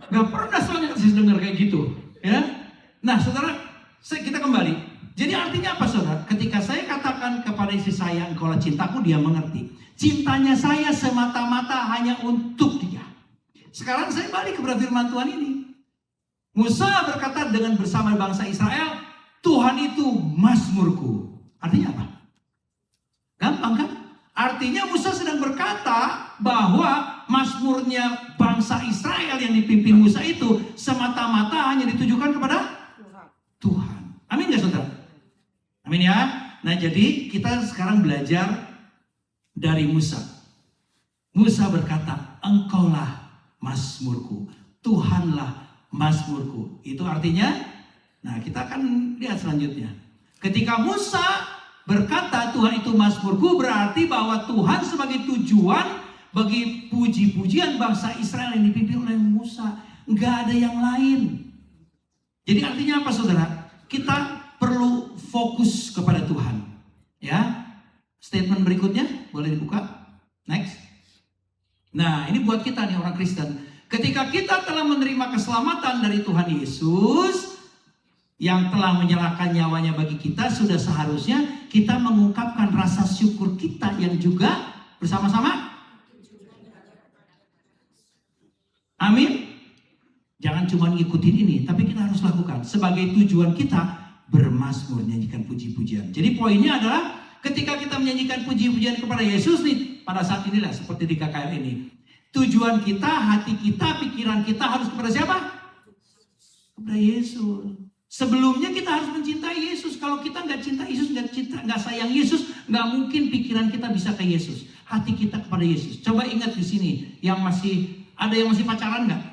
Gak pernah soalnya saya dengar kayak gitu, ya. Nah, saudara, kita kembali. Jadi artinya apa, saudara? Ketika saya katakan kepada istri saya, engkaulah cintaku, dia mengerti. Cintanya saya semata-mata hanya untuk dia. Sekarang saya balik kepada firman Tuhan ini. Musa berkata dengan bersama bangsa Israel, Tuhan itu mazmurku. Artinya apa? Gampang kan? Artinya Musa sedang berkata bahwa mazmurnya bangsa Israel yang dipimpin Musa itu semata-mata hanya ditujukan kepada Tuhan. Amin gak saudara? Amin ya. Nah jadi kita sekarang belajar dari Musa. Musa berkata, engkaulah mazmurku, Tuhanlah mazmurku. Itu artinya, nah kita akan lihat selanjutnya. Ketika Musa berkata Tuhan itu mazmurku, berarti bahwa Tuhan sebagai tujuan bagi puji-pujian bangsa Israel yang dipimpin oleh Musa. Enggak ada yang lain. Jadi artinya apa saudara? Kita perlu fokus kepada Tuhan. Ya. Statement berikutnya boleh dibuka. Next. Nah ini buat kita nih orang Kristen. Ketika kita telah menerima keselamatan dari Tuhan Yesus yang telah menyerahkan nyawanya bagi kita, sudah seharusnya kita mengungkapkan rasa syukur kita yang juga bersama-sama. Amin. Jangan cuma ngikutin ini, tapi kita harus lakukan. Sebagai tujuan kita bermazmur, nyanyikan puji-pujian. Jadi poinnya adalah ketika kita menyanyikan puji-pujian kepada Yesus nih, pada saat inilah seperti di KKR ini. Tujuan kita, hati kita, pikiran kita harus kepada siapa? Kepada Yesus. Sebelumnya kita harus mencintai Yesus. Kalau kita nggak cinta Yesus, nggak sayang Yesus, nggak mungkin pikiran kita bisa ke Yesus. Hati kita kepada Yesus. Coba ingat di sini, ada yang masih pacaran nggak?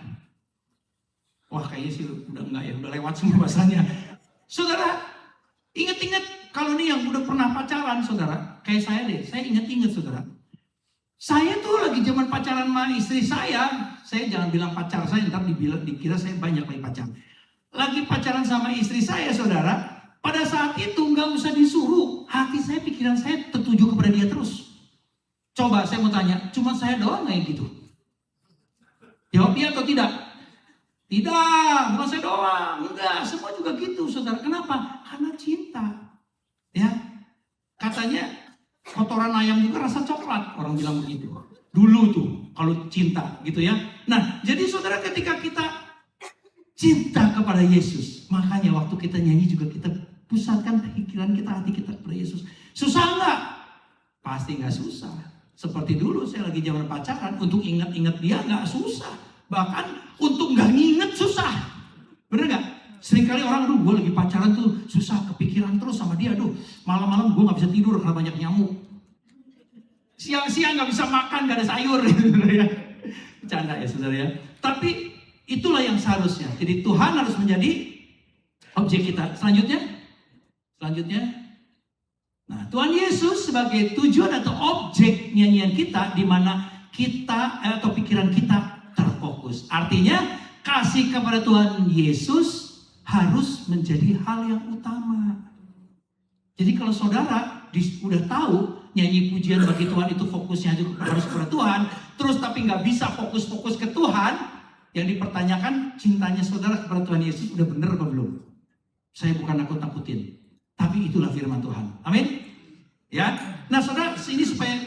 Wah kayaknya sih udah nggak ya, udah lewat semua masanya. Saudara, ingat-ingat kalau nih yang udah pernah pacaran, saudara, kayak saya deh, saya ingat-ingat saudara. Saya tuh lagi zaman pacaran sama istri saya jangan bilang pacar saya, ntar dikira saya banyak lagi pacar. Lagi pacaran sama istri saya, saudara, pada saat itu nggak usah disuruh, hati saya, pikiran saya tertuju kepada dia terus. Coba saya mau tanya, cuma saya doang kayak gitu? Jawab iya atau tidak? Tidak, bukan saya doang, enggak, semua juga gitu, saudara. Kenapa? Karena cinta. Ya, katanya kotoran ayam juga rasa coklat, orang bilang begitu. Dulu tuh, kalau cinta gitu ya. Nah, jadi saudara ketika kita cinta kepada Yesus, makanya waktu kita nyanyi juga kita pusatkan pikiran kita, hati kita kepada Yesus. Susah enggak? Pasti enggak susah. Seperti dulu saya lagi zaman pacaran, untuk ingat-ingat dia enggak susah. Bahkan untuk enggak nginget susah. Bener enggak? Seringkali orang, gue lagi pacaran tuh susah kepikiran terus sama dia. Malam-malam gue gak bisa tidur karena banyak nyamuk. Siang-siang gak bisa makan, gak ada sayur. Ya. Bercanda ya saudara ya. Tapi itulah yang seharusnya. Jadi Tuhan harus menjadi objek kita. Selanjutnya. Nah, Tuhan Yesus sebagai tujuan atau objek nyanyian kita, di mana kita atau pikiran kita terfokus. Artinya kasih kepada Tuhan Yesus harus menjadi hal yang utama. Jadi kalau saudara udah tahu nyanyi pujian bagi Tuhan itu fokusnya harus kepada Tuhan, terus tapi nggak bisa fokus-fokus ke Tuhan, yang dipertanyakan cintanya saudara kepada Tuhan Yesus udah bener apa belum? Saya bukan nakut-nakutin, tapi itulah firman Tuhan. Amin. Ya. Nah saudara, ini supaya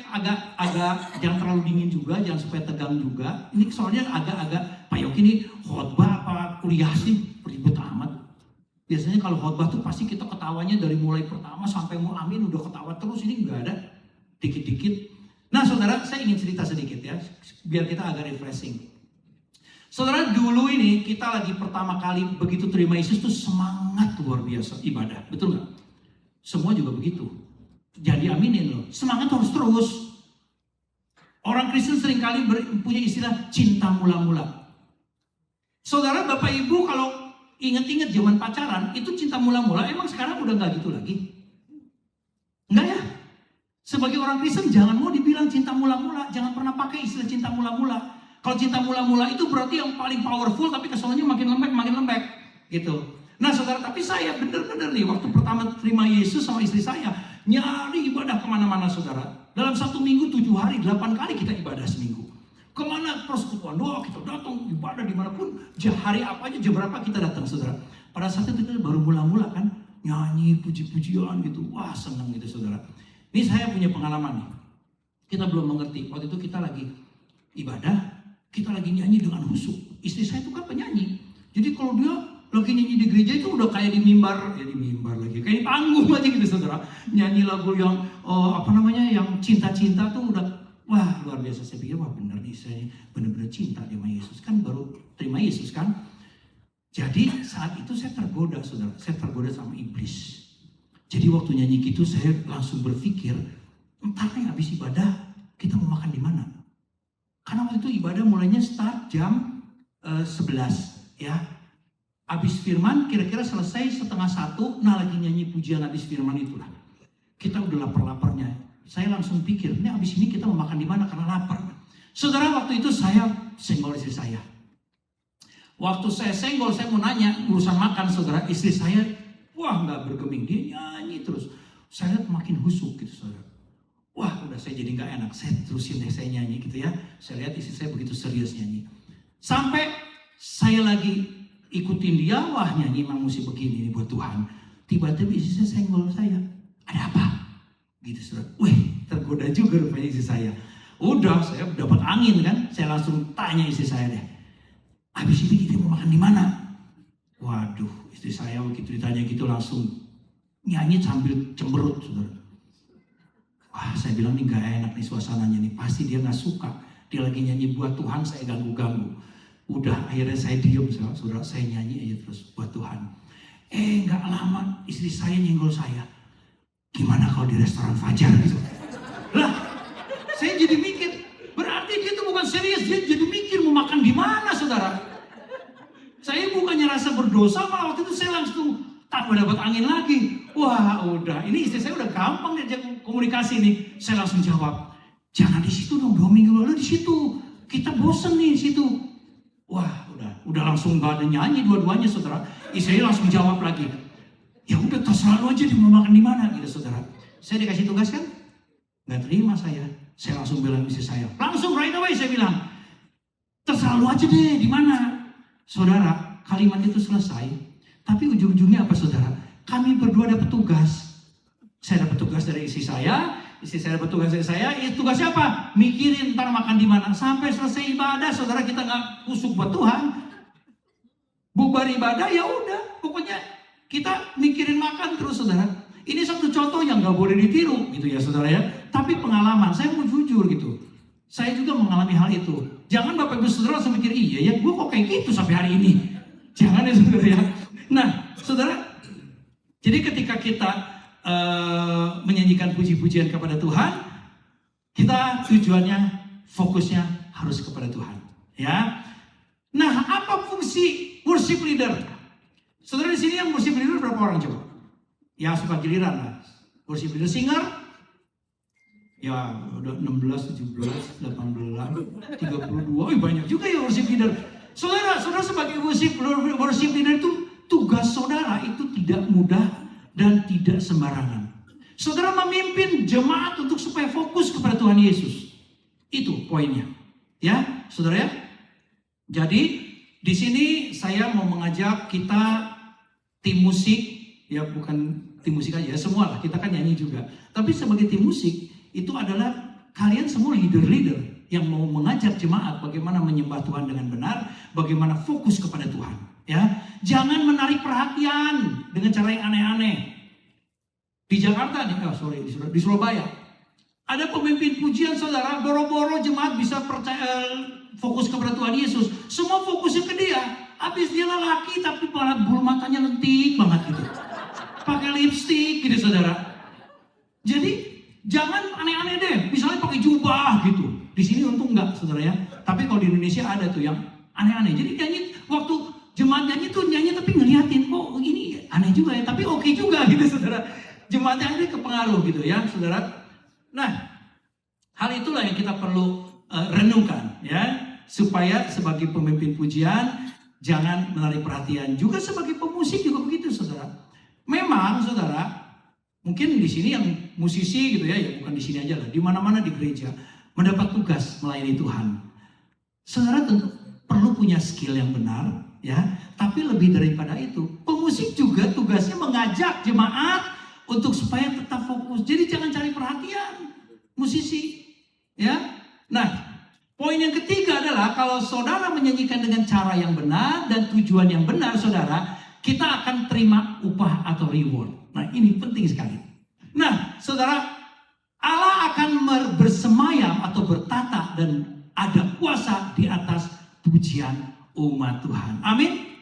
agak jangan terlalu dingin juga, jangan supaya tegang juga. Ini soalnya agak-agak Pak Yogi ini khotbah apa kuliah sih, ribet amat. Biasanya kalau khotbah tuh pasti kita ketawanya dari mulai pertama sampai mau amin udah ketawa terus, ini nggak ada, dikit-dikit. Nah saudara, saya ingin cerita sedikit ya, biar kita agak refreshing. Saudara, dulu ini kita lagi pertama kali begitu terima Yesus tuh semangat luar biasa ibadah, betul nggak? Semua juga begitu. Jadi aminin loh, semangat harus terus. Orang Kristen seringkali punya istilah cinta mula-mula. Saudara, Bapak Ibu kalau ingat-ingat zaman pacaran, itu cinta mula-mula, emang sekarang udah nggak gitu lagi? Enggak ya? Sebagai orang Kristen jangan mau dibilang cinta mula-mula, jangan pernah pakai istilah cinta mula-mula. Kalau cinta mula-mula itu berarti yang paling powerful, tapi kesannya makin lembek, gitu. Nah saudara, tapi saya bener-bener nih, waktu pertama terima Yesus sama istri saya, nyari ibadah kemana-mana saudara. Dalam 1 minggu 7 hari, 8 kali kita ibadah seminggu. Kemana persekutuan doa, kita datang ibadah dimanapun, hari apa aja, jam berapa kita datang saudara. Pada saat itu kita baru mula-mula kan, nyanyi, puji-pujian gitu, wah senang gitu saudara. Ini saya punya pengalaman nih, kita belum mengerti, waktu itu kita lagi ibadah, kita lagi nyanyi dengan khusyuk. Istri saya itu kan penyanyi, jadi kalau dia lagi nyanyi di gereja itu udah kayak di mimbar, ya di mimbar lagi, kayak di panggung aja gitu saudara. Nyanyi lagu yang yang cinta-cinta tuh udah, wah luar biasa. Saya pikir wah bener nih, saya bener-bener cinta sama Yesus, kan baru terima Yesus kan. Jadi saat itu saya tergoda saudara, saya tergoda sama iblis. Jadi waktu nyanyi gitu saya langsung berpikir, entar nih habis ibadah kita mau makan di mana? Karena waktu itu ibadah mulainya start jam 11 ya. Habis firman kira-kira selesai 12:30, nah lagi nyanyi pujian habis firman itulah. Kita udah lapar-laparnya. Saya langsung pikir, ini habis ini kita mau makan di mana karena lapar. Saudara, waktu itu saya senggol istri saya. Waktu saya senggol, saya mau nanya urusan makan saudara, istri saya wah nggak bergeming, dia nyanyi terus. Saya lihat makin khusyuk gitu saudara. Wah udah saya jadi nggak enak, saya terusin deh saya nyanyi gitu ya. Saya lihat istri saya begitu serius nyanyi. Sampai saya lagi ikutin dia, wah nyanyi emang mesti begini nih buat Tuhan. Tiba-tiba istri saya senggol saya, ada apa? Gitu saudara. Wih tergoda juga rupanya istri saya. Udah saya dapat angin kan, saya langsung tanya istri saya deh, habis ini kita mau makan di mana? Waduh, istri saya begitu ditanya gitu langsung nyanyi sambil cemberut saudara. Wah saya bilang nih gak enak nih suasananya nih, pasti dia gak suka. Dia lagi nyanyi buat Tuhan, saya ganggu-ganggu. Udah akhirnya saya diem saudara, saya nyanyi aja terus buat Tuhan. Gak lama istri saya nyenggol saya, gimana kalau di restoran Fajar gitu. Lah saya jadi mikir, berarti dia tuh bukan serius, dia jadi mikir mau makan di mana saudara. Saya bukannya rasa berdosa, malah waktu itu saya langsung tak dapat angin lagi. Wah udah, ini istri saya udah gampang diajak komunikasi nih. Saya langsung jawab, jangan di situ dong, 2 minggu lalu di situ. Kita bosen nih di situ. Wah udah langsung gak ada nyanyi dua-duanya saudara. Istri langsung jawab lagi, ya udah terserah lu aja dia mau makan di mana gitu saudara. Saya dikasih tugas kan, nggak terima saya. Saya langsung bilang istri saya, langsung right away saya bilang, terserah lu aja deh di mana. Saudara, kalimat itu selesai, tapi ujung-ujungnya apa saudara? Kami berdua dapat tugas. Saya dapat tugas dari istri saya dapat tugas dari saya. Tugasnya apa? Mikirin ntar makan di mana. Sampai selesai ibadah, saudara, kita nggak kusuk buat Tuhan. Bubar ibadah ya udah, pokoknya kita mikirin makan terus saudara. Ini satu contoh yang nggak boleh ditiru gitu ya saudara ya. Tapi pengalaman, saya mau jujur gitu. Saya juga mengalami hal itu. Jangan Bapak Ibu Saudara langsung mikir, iya ya gue kok kayak gitu sampai hari ini. Jangan ya saudara ya. Nah saudara, jadi ketika kita menyanyikan puji-pujian kepada Tuhan, kita tujuannya, fokusnya harus kepada Tuhan. Ya. Nah apa fungsi worship leader? Saudara di sini yang worship leader berapa orang coba? Yang suka giliran lah. Worship leader singer? Ya udah 16, 17, 18, 32, banyak juga ya worship leader. Saudara sebagai worship leader itu tugas saudara itu tidak mudah dan tidak sembarangan. Saudara memimpin jemaat untuk supaya fokus kepada Tuhan Yesus. Itu poinnya. Ya, saudara ya. Jadi di sini saya mau mengajak kita tim musik, ya bukan tim musik aja, semua lah, kita kan nyanyi juga. Tapi sebagai tim musik itu adalah kalian semua leader-leader yang mau mengajak jemaat bagaimana menyembah Tuhan dengan benar, bagaimana fokus kepada Tuhan. Ya, jangan menarik perhatian dengan cara yang aneh-aneh. Di Jakarta nih, di Surabaya, ada pemimpin pujian saudara, boro-boro jemaat bisa percaya fokus kepada Tuhan Yesus. Semua fokusnya ke dia. Habis dia lelaki tapi bulu matanya lentik banget gitu. Pakai lipstik gitu saudara. Jadi jangan aneh-aneh deh. Misalnya pakai jubah gitu. Di sini untung enggak saudara ya. Tapi kalau di Indonesia ada tuh yang aneh-aneh. Jadi nyanyi waktu jemaat nyanyi tuh nyanyi tapi ngeliatin kok ini aneh juga ya. Tapi oke juga gitu saudara. Jemaatnya ada kepengaruh gitu ya saudara. Nah, hal itulah yang kita perlu renungkan ya, supaya sebagai pemimpin pujian jangan menarik perhatian. Juga sebagai pemusik juga begitu saudara. Memang saudara, mungkin di sini yang musisi gitu ya bukan di sini aja lah, di mana-mana di gereja mendapat tugas melayani Tuhan. Saudara tentu perlu punya skill yang benar ya, tapi lebih daripada itu, pemusik juga tugasnya mengajak jemaat untuk supaya tetap fokus. Jadi jangan cari perhatian musisi, ya. Nah, poin yang ketiga adalah kalau saudara menyanyikan dengan cara yang benar dan tujuan yang benar, saudara, kita akan terima upah atau reward. Nah, ini penting sekali. Nah, saudara, Allah akan bersemayam atau bertata dan ada kuasa di atas pujian umat Tuhan. Amin.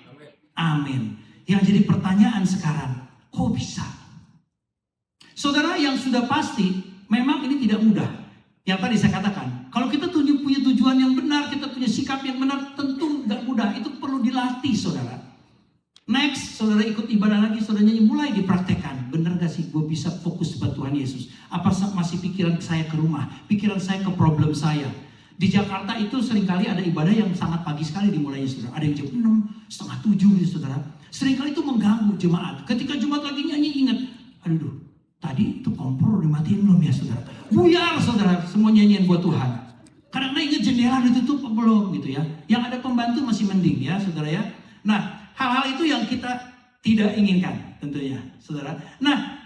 Amin. Yang jadi pertanyaan sekarang, kok bisa? Saudara, yang sudah pasti, memang ini tidak mudah. Yang tadi saya katakan, kalau kita punya tujuan yang benar, kita punya sikap yang benar, tentu tidak mudah. Itu perlu dilatih, saudara. Next, saudara ikut ibadah lagi, saudara nyanyi, mulai dipraktekkan. Benar gak sih, gue bisa fokus pada Tuhan Yesus? Apa masih pikiran saya ke rumah? Pikiran saya ke problem saya? Di Jakarta itu seringkali ada ibadah yang sangat pagi sekali dimulainya, saudara. Ada yang jam 6, setengah 7 gitu, saudara. Seringkali itu mengganggu jemaat. Ketika jemaat lagi nyanyi, ingat, aduh, tadi itu kompor dimatiin belum ya saudara? Buyar saudara, semua nyanyian buat Tuhan. Karena ingat jendela ditutup belum gitu ya. Yang ada pembantu masih mending ya saudara ya. Nah, hal-hal itu yang kita tidak inginkan tentunya saudara. Nah,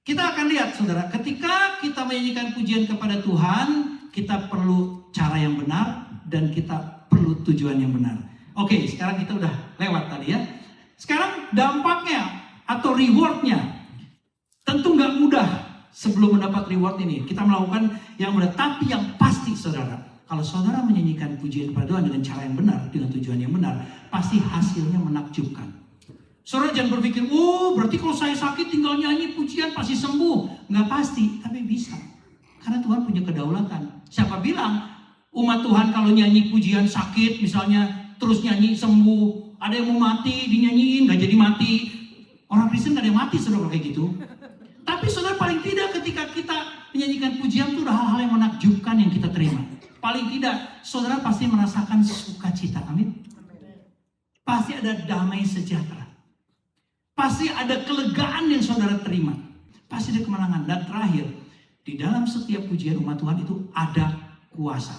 kita akan lihat saudara, ketika kita menyanyikan pujian kepada Tuhan, kita perlu cara yang benar dan kita perlu tujuan yang benar. Oke, sekarang kita udah lewat tadi ya. Sekarang dampaknya atau rewardnya. Tentu nggak mudah sebelum mendapat reward ini. Kita melakukan yang mudah, tapi yang pasti saudara, kalau saudara menyanyikan pujian kepada Tuhan dengan cara yang benar, dengan tujuan yang benar, pasti hasilnya menakjubkan. Saudara jangan berpikir, oh berarti kalau saya sakit tinggal nyanyi pujian pasti sembuh. Nggak pasti, tapi bisa. Karena Tuhan punya kedaulatan. Siapa bilang umat Tuhan kalau nyanyi pujian sakit misalnya, terus nyanyi sembuh, ada yang mau mati, dinyanyiin, nggak jadi mati. Orang Kristen nggak ada yang mati saudara kayak gitu. Tapi saudara paling tidak ketika kita menyanyikan pujian itu udah hal-hal yang menakjubkan yang kita terima. Paling tidak saudara pasti merasakan sukacita. Amin. Pasti ada damai sejahtera. Pasti ada kelegaan yang saudara terima. Pasti ada kemenangan. Dan terakhir, di dalam setiap pujian umat Tuhan itu ada kuasa.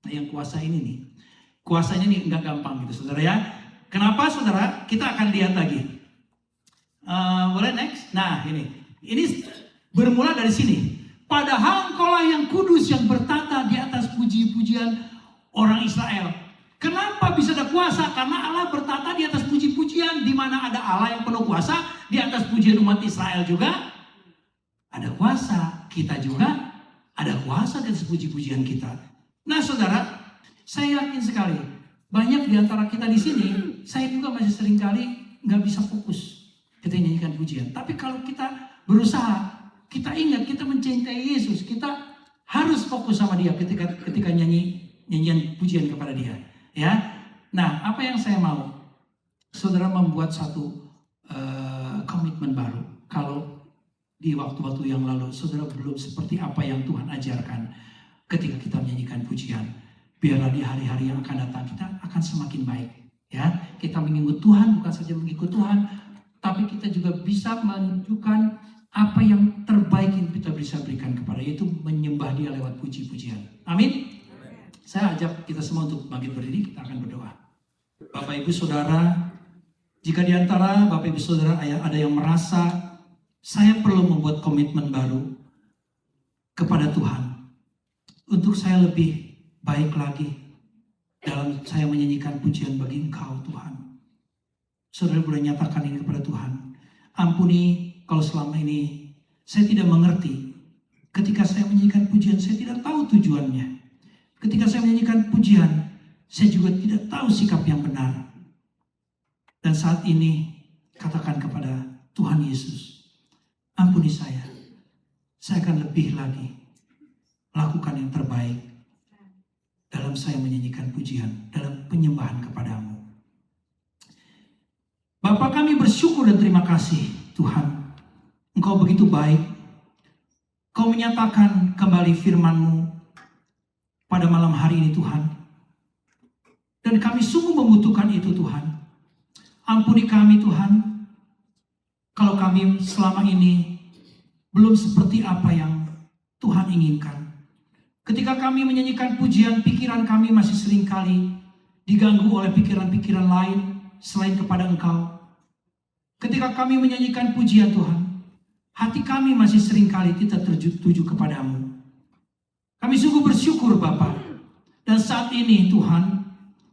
Nah yang kuasa ini nih, kuasanya nih nggak gampang gitu saudara ya. Kenapa saudara? Kita akan lihat lagi. Boleh next? Nah ini bermula dari sini. Padahal engkaulah yang kudus yang bertata di atas puji-pujian orang Israel. Kenapa bisa ada kuasa? Karena Allah bertata di atas puji-pujian. Di mana ada Allah yang penuh kuasa, di atas pujian umat Israel juga ada kuasa. Kita juga ada kuasa di atas puji-pujian kita. Nah saudara, saya yakin sekali banyak di antara kita di sini, saya juga masih seringkali nggak bisa fokus kita nyanyikan pujian. Tapi kalau kita berusaha, kita ingat, kita mencintai Yesus, kita harus fokus sama Dia ketika nyanyian pujian kepada Dia. Ya, nah apa yang saya mau, saudara membuat satu komitmen baru. Kalau di waktu-waktu yang lalu, saudara belum seperti apa yang Tuhan ajarkan ketika kita menyanyikan pujian, biarlah di hari-hari yang akan datang kita akan semakin baik. Ya, kita mengikut Tuhan, bukan saja mengikut Tuhan, tapi kita juga bisa menunjukkan apa yang terbaik yang kita bisa berikan kepada, yaitu menyembah Dia lewat puji-pujian. Amin. Saya ajak kita semua untuk bangkit berdiri, kita akan berdoa. Bapak Ibu Saudara, jika di antara Bapak Ibu Saudara ada yang merasa saya perlu membuat komitmen baru kepada Tuhan untuk saya lebih baik lagi dalam saya menyanyikan pujian bagi Engkau Tuhan. saudara boleh nyatakan ini kepada Tuhan. Ampuni kalau selama ini saya tidak mengerti. Ketika saya menyanyikan pujian, saya tidak tahu tujuannya. Ketika saya menyanyikan pujian, saya juga tidak tahu sikap yang benar. Dan saat ini, katakan kepada Tuhan Yesus, ampuni saya. Saya akan lebih lagi lakukan yang terbaik dalam saya menyanyikan pujian, dalam penyembahan kepadamu. Bapa, kami bersyukur dan terima kasih Tuhan. Engkau begitu baik. Kau menyatakan kembali firman-Mu pada malam hari ini Tuhan. Dan kami sungguh membutuhkan itu Tuhan. Ampuni kami Tuhan, kalau kami selama ini belum seperti apa yang Tuhan inginkan. Ketika kami menyanyikan pujian, pikiran kami masih seringkali diganggu oleh pikiran-pikiran lain selain kepada Engkau. Ketika kami menyanyikan pujian Tuhan, hati kami masih seringkali tidak tertuju kepadamu. Kami sungguh bersyukur Bapa. Dan saat ini Tuhan,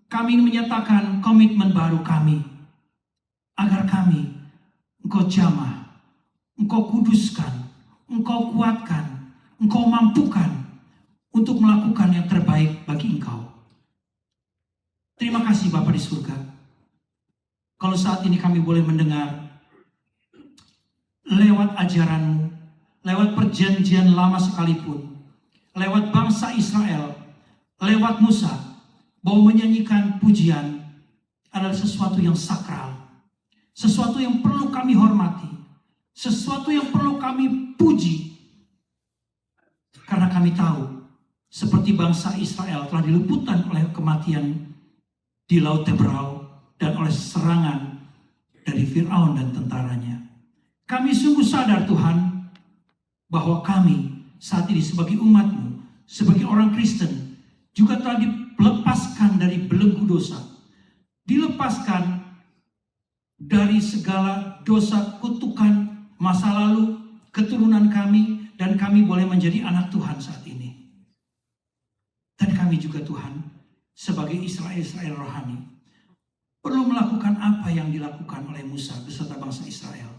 kami menyatakan komitmen baru kami. Agar kami, Engkau jamah, Engkau kuduskan, Engkau kuatkan, Engkau mampukan untuk melakukan yang terbaik bagi Engkau. Terima kasih Bapa di surga. Kalau saat ini kami boleh mendengar lewat ajaran-Mu, lewat perjanjian lama sekalipun, lewat bangsa Israel, lewat Musa, bahwa menyanyikan pujian adalah sesuatu yang sakral, sesuatu yang perlu kami hormati, sesuatu yang perlu kami puji, karena kami tahu, seperti bangsa Israel telah diluputkan oleh kematian di Laut Teberau dan oleh serangan dari Firaun dan tentaranya. Kami sungguh sadar Tuhan, bahwa kami saat ini sebagai umat-Mu, sebagai orang Kristen, juga telah dilepaskan dari belenggu dosa. Dilepaskan dari segala dosa kutukan masa lalu, keturunan kami, dan kami boleh menjadi anak Tuhan saat ini. Dan kami juga Tuhan, sebagai Israel rohani, perlu melakukan apa yang dilakukan oleh Musa beserta bangsa Israel.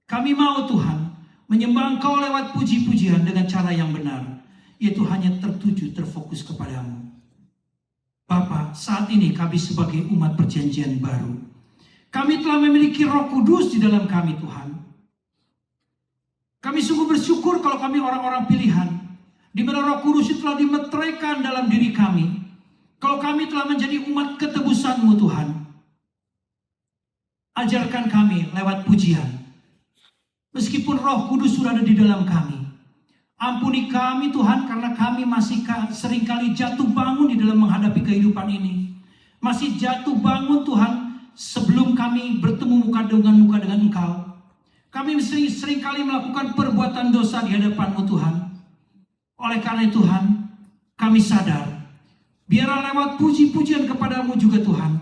Kami mau Tuhan menyembah Engkau lewat puji-pujian dengan cara yang benar, yaitu hanya tertuju, terfokus kepadamu. Bapa, saat ini kami sebagai umat perjanjian baru, kami telah memiliki Roh Kudus di dalam kami Tuhan. Kami sungguh bersyukur kalau kami orang-orang pilihan, di mana Roh Kudus itu telah dimeteraikan dalam diri kami. Kalau kami telah menjadi umat ketebusan-Mu Tuhan, ajarkan kami lewat pujian. Meskipun Roh Kudus sudah ada di dalam kami, ampuni kami Tuhan, karena kami masih seringkali jatuh bangun di dalam menghadapi kehidupan ini. Masih jatuh bangun Tuhan sebelum kami bertemu muka dengan Engkau. Kami seringkali melakukan perbuatan dosa di hadapan-Mu Tuhan. Oleh karena itu Tuhan, kami sadar, biarlah lewat puji-pujian kepadamu juga Tuhan,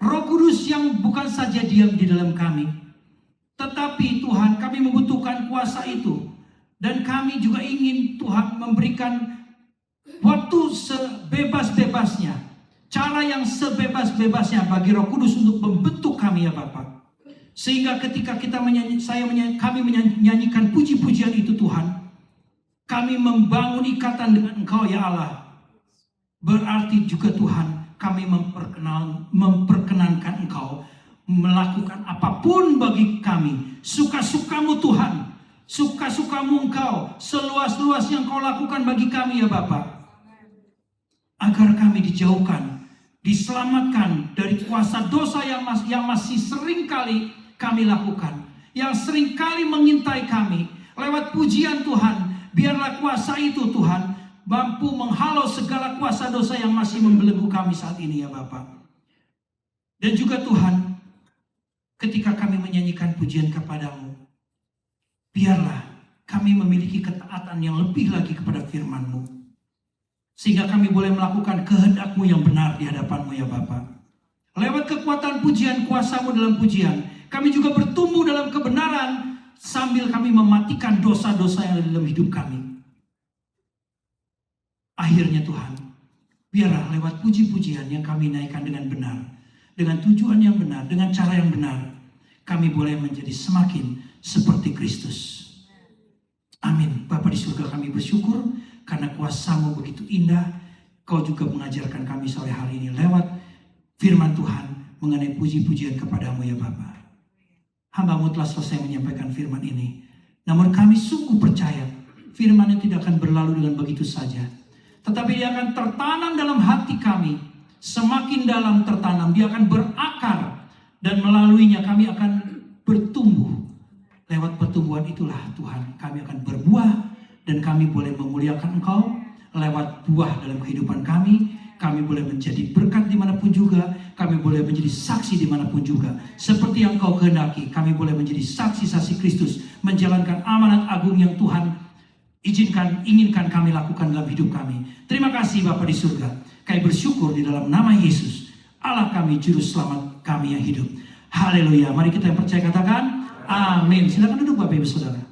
Roh Kudus yang bukan saja diam di dalam kami, tetapi Tuhan, kami membutuhkan kuasa itu. Dan kami juga ingin Tuhan memberikan waktu sebebas-bebasnya, cara yang sebebas-bebasnya bagi Roh Kudus untuk membentuk kami ya Bapa. Sehingga ketika kami menyanyikan puji-pujian itu Tuhan, kami membangun ikatan dengan Engkau ya Allah. Berarti juga Tuhan, kami memperkenankan Engkau melakukan apapun bagi kami. Suka-sukamu Tuhan, suka-sukamu Engkau, seluas-luas yang Kau lakukan bagi kami ya Bapa. Agar kami dijauhkan, diselamatkan dari kuasa dosa yang masih sering kali kami lakukan, yang sering kali mengintai kami. Lewat pujian Tuhan, biarlah kuasa itu Tuhan mampu menghalau segala kuasa dosa yang masih membelenggu kami saat ini ya Bapa. Dan juga Tuhan, ketika kami menyanyikan pujian kepadamu, biarlah kami memiliki ketaatan yang lebih lagi kepada firman-Mu, sehingga kami boleh melakukan kehendak-Mu yang benar di hadapan-Mu ya Bapa. Lewat kekuatan pujian, kuasa-Mu dalam pujian, kami juga bertumbuh dalam kebenaran, sambil kami mematikan dosa-dosa yang ada dalam hidup kami. Akhirnya Tuhan, biarlah lewat puji-pujian yang kami naikkan dengan benar, dengan tujuan yang benar, dengan cara yang benar, kami boleh menjadi semakin seperti Kristus. Amin. Bapa di surga, kami bersyukur karena kuasa-Mu begitu indah. Kau juga mengajarkan kami sore hari ini lewat firman Tuhan mengenai puji-pujian kepadamu ya Bapa. Hamba-Mu telah selesai menyampaikan firman ini. Namun kami sungguh percaya firman yang tidak akan berlalu dengan begitu saja. Tetapi dia akan tertanam dalam hati kami. Semakin dalam tertanam, dia akan berakar. Dan melaluinya kami akan bertumbuh. Lewat pertumbuhan itulah Tuhan, kami akan berbuah. Dan kami boleh memuliakan Engkau. Lewat buah dalam kehidupan kami. Kami boleh menjadi berkat dimanapun juga. Kami boleh menjadi saksi dimanapun juga. Seperti yang Kau kehendaki, kami boleh menjadi saksi-saksi Kristus. Menjalankan amanat agung yang Tuhan inginkan kami lakukan dalam hidup kami. Terima kasih Bapa di surga. Kami bersyukur di dalam nama Yesus, Allah kami, Juru Selamat kami yang hidup. Haleluya. Mari kita yang percaya katakan, amin. Silakan duduk Bapak Ibu Saudara.